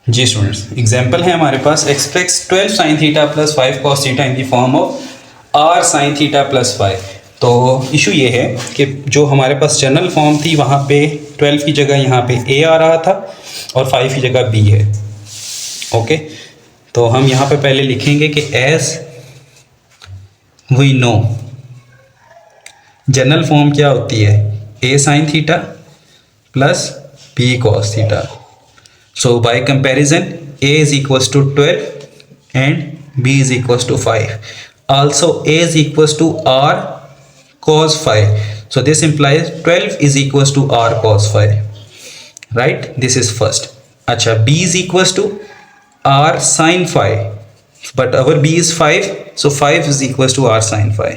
जी स्टूडेंट्स, एग्जांपल है हमारे पास, express 12 sine theta plus 5 cos theta in the form of are sine theta plus 5। तो इशू ये है कि जो हमारे पास जनरल फॉर्म थी वहाँ पे 12 की जगह यहाँ पे ए आ रहा था और 5 की जगह बी है। ओके, तो हम यहाँ पे पहले लिखेंगे कि as we know general form क्या होती है, a sine theta plus b cos theta. So by comparison, a is equals to 12 and b is equals to 5. Also a is equals to r cos phi. So this implies 12 is equals to r cos phi. Right? This is first. अच्छा, b is equals to r sin phi. But our b is 5. So 5 is equals to r sin phi.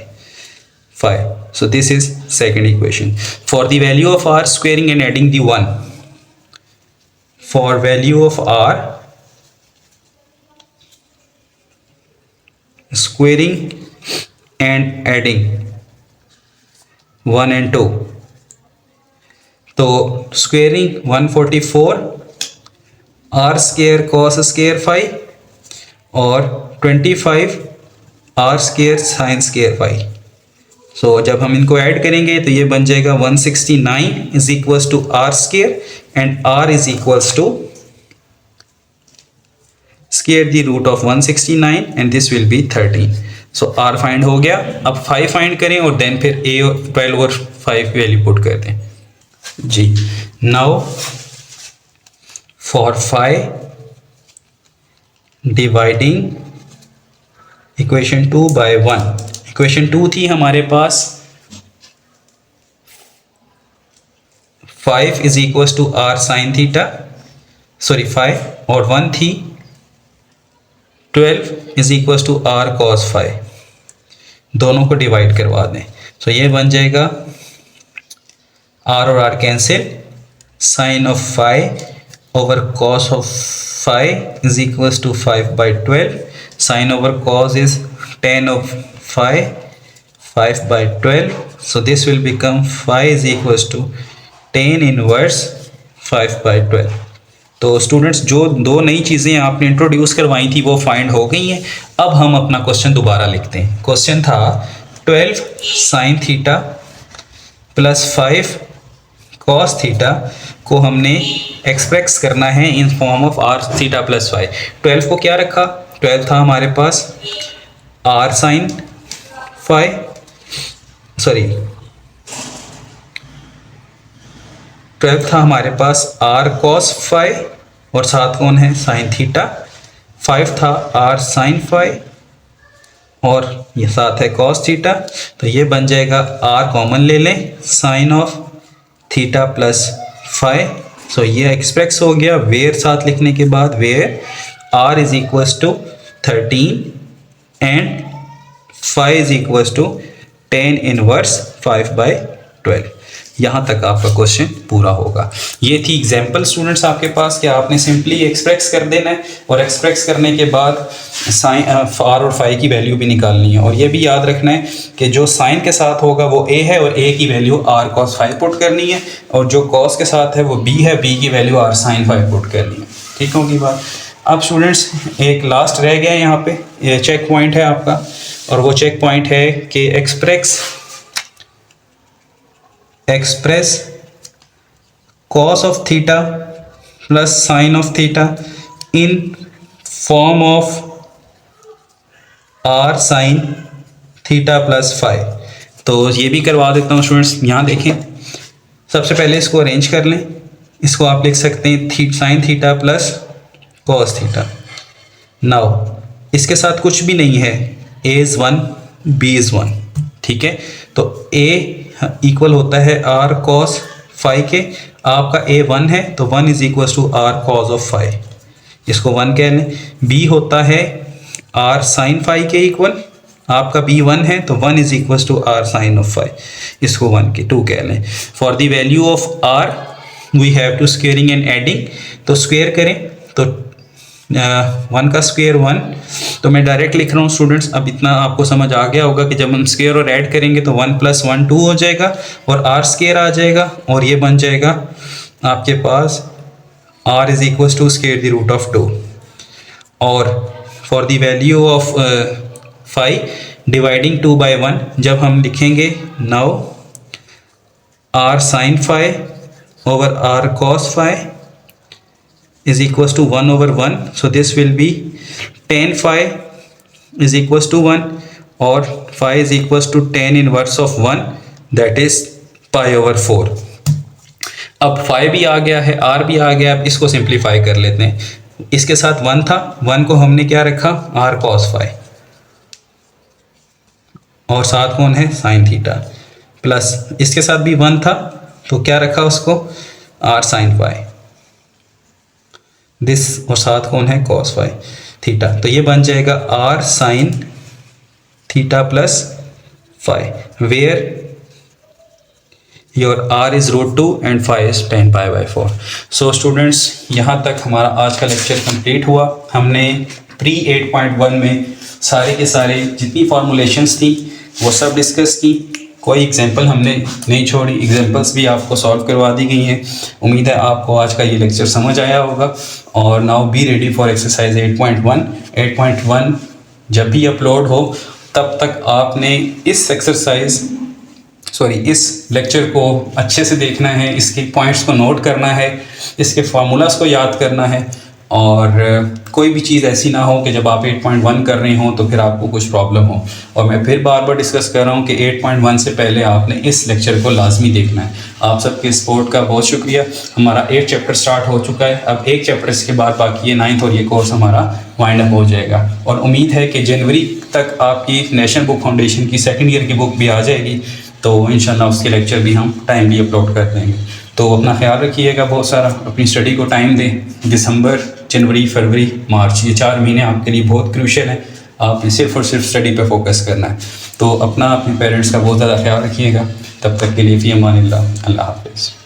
5. So this is second equation. For the value of r, squaring and adding the 1. For value of r, squaring and adding 1 and 2, तो squaring 144 r square cos square phi और 25 r square sin square phi। सो जब हम इनको add करेंगे तो ये बन जाएगा 169 is equals to R square and R is equals to square the root of 169 and this will be 13। So R find हो गया। अब 5 फाइंड करें और देन फिर ए और 12 और 5 वैल्यू पुट कर दें। जी, now for 5 dividing equation 2 by 1। Equation 2 थी हमारे पास 5 is equal to r sine theta, sorry 5, और 1 थी 12 is equal to r cos 5। दोनों को डिवाइड करवा दें। तो ये बन जाएगा आर और R cancel, sine of 5 over cos of 5 is equal to 5 by 12, sine over cos is tan of 5 by 12, so this will become 5 is equals to tan inverse 5 by 12। तो स्टूडेंट्स, जो दो नई चीज़ें आपने इंट्रोड्यूस करवाई थी वो फाइंड हो गई हैं। अब हम अपना क्वेश्चन दोबारा लिखते हैं। क्वेश्चन था 12 sine theta plus 5 cos theta को हमने एक्सप्रेस करना है in form of R theta plus 5। 12 को क्या रखा, 12 था हमारे पास आर साइन फाई, सॉरी 12 था हमारे पास आर कॉस फाई और साथ कौन है, साइन थीटा। 5 था आर साइन फाई और ये साथ है कॉस थीटा। तो ये बन जाएगा, आर कॉमन ले लें, sine of theta plus phi. So ये एक्सप्रेस हो गया वेयर साथ लिखने के बाद, where r is equals to 13 and 5 is equals to tan inverse 5 by 12। यहाँ तक आपका क्वेश्चन पूरा होगा। ये थी एग्जाम्पल स्टूडेंट्स आपके पास कि आपने सिंपली एक्सप्रेस कर देना है और एक्सप्रेस करने के बाद साइन आर और फाई की वैल्यू भी निकालनी है। और ये भी याद रखना है कि जो साइन के साथ होगा वो ए है और ए की वैल्यू आर कॉस फाई पुट करनी है, और जो कॉस के साथ है वो बी है, बी की वैल्यू आर साइन फाई पुट करनी है। ठीक होगी बात। अब स्टूडेंट्स एक लास्ट रह गया है यहाँ पे, ये चेक पॉइंट है आपका, और वो चेक पॉइंट है कि express cos of theta plus sine of theta in form of are sine theta plus phi. तो ये भी करवा देता हूँ स्टूडेंट्स। यहाँ देखें, सबसे पहले इसको अरेंज कर लें। इसको आप लिख सकते हैं sine theta plus cos theta. Now इसके साथ कुछ भी नहीं है, a इज 1 b इज 1, ठीक है। तो a इक्वल होता है r cos फाई के, आपका a 1 है तो 1 is equal to r cos of phi, इसको 1 कह लें। b होता है r sin फाई के इक्वल, आपका b 1 है तो 1 is equal to r sin of phi, इसको 1 के 2 कह लें। For the value of r we have to squaring and adding, तो स्क्वेयर करें तो 1 का स्क्वेयर 1, तो मैं डायरेक्ट लिख रहा हूँ स्टूडेंट्स। अब इतना आपको समझ आ गया होगा कि जब हम स्क्वेयर और ऐड करेंगे तो 1 + 1 2 हो जाएगा और r स्क्वेयर आ जाएगा और ये बन जाएगा आपके पास r is equal to square the root of 2। और for the value of phi dividing 2 by 1 जब हम लिखेंगे, now r sin phi over r cos phi is equals to 1 over 1, so this will be tan phi is equals to 1 और phi is equals to tan inverse of 1, that is pi over 4। अब phi भी आ गया है, r भी आ गया, अब इसको simplify कर लेते हैं। इसके साथ 1 था, 1 को हमने क्या रखा, r cos phi, और साथ कौन है, sin थीटा, प्लस इसके साथ भी 1 था तो क्या रखा उसको, r sin phi, दिस, और साथ कौन है, cos फाई थीटा। तो ये बन जाएगा r sin theta plus phi, where your r is √2 and phi is tan pi by 4। So students, यहाँ तक हमारा आज का लेक्चर कंप्लीट हुआ। हमने प्री 8.1 में सारे के सारे जितनी फॉर्मुलेशंस थी वो सब डिस्कस की, कोई एग्जाम्पल हमने नहीं छोड़ी, एग्जाम्पल्स भी आपको सॉल्व करवा दी गई हैं। उम्मीद है आपको आज का ये लेक्चर समझ आया होगा। और now be ready for exercise 8.1। 8.1 जब भी अपलोड हो तब तक आपने इस इस लेक्चर को अच्छे से देखना है, इसके पॉइंट्स को नोट करना है, इसके फार्मूलाज को याद करना है, और कोई भी चीज़ ऐसी ना हो कि जब आप 8.1 कर रहे हो तो फिर आपको कुछ प्रॉब्लम हो। और मैं फिर बार बार डिस्कस कर रहा हूँ कि 8.1 से पहले आपने इस लेक्चर को लाजमी देखना है। आप सबके सपोर्ट का बहुत शुक्रिया। हमारा 8 चैप्टर स्टार्ट हो चुका है, अब 1 चैप्टर इसके बाद बाकी है 9th, और ये कोर्स हमारा वाइंड अप हो जाएगा। और उम्मीद है कि जनवरी तक आपकी नेशनल बुक फाउंडेशन की 2nd ईयर की बुक भी आ जाएगी, तो इंशाल्लाह उसके लेक्चर भी हम टाइमली अपलोड कर देंगे। तो अपना ख्याल रखिएगा, बहुत सारा अपनी स्टडी को टाइम दें। दिसंबर, जनवरी, फरवरी, मार्च, ये 4 महीने आपके लिए बहुत क्रूशियल हैं। आपने सिर्फ और सिर्फ स्टडी पे फोकस करना है। तो अपना, अपने पेरेंट्स का बहुत ज़्यादा ख्याल रखिएगा। तब तक के लिए फ़ी अमानिल्लाह, अल्लाह हाफ़िज़।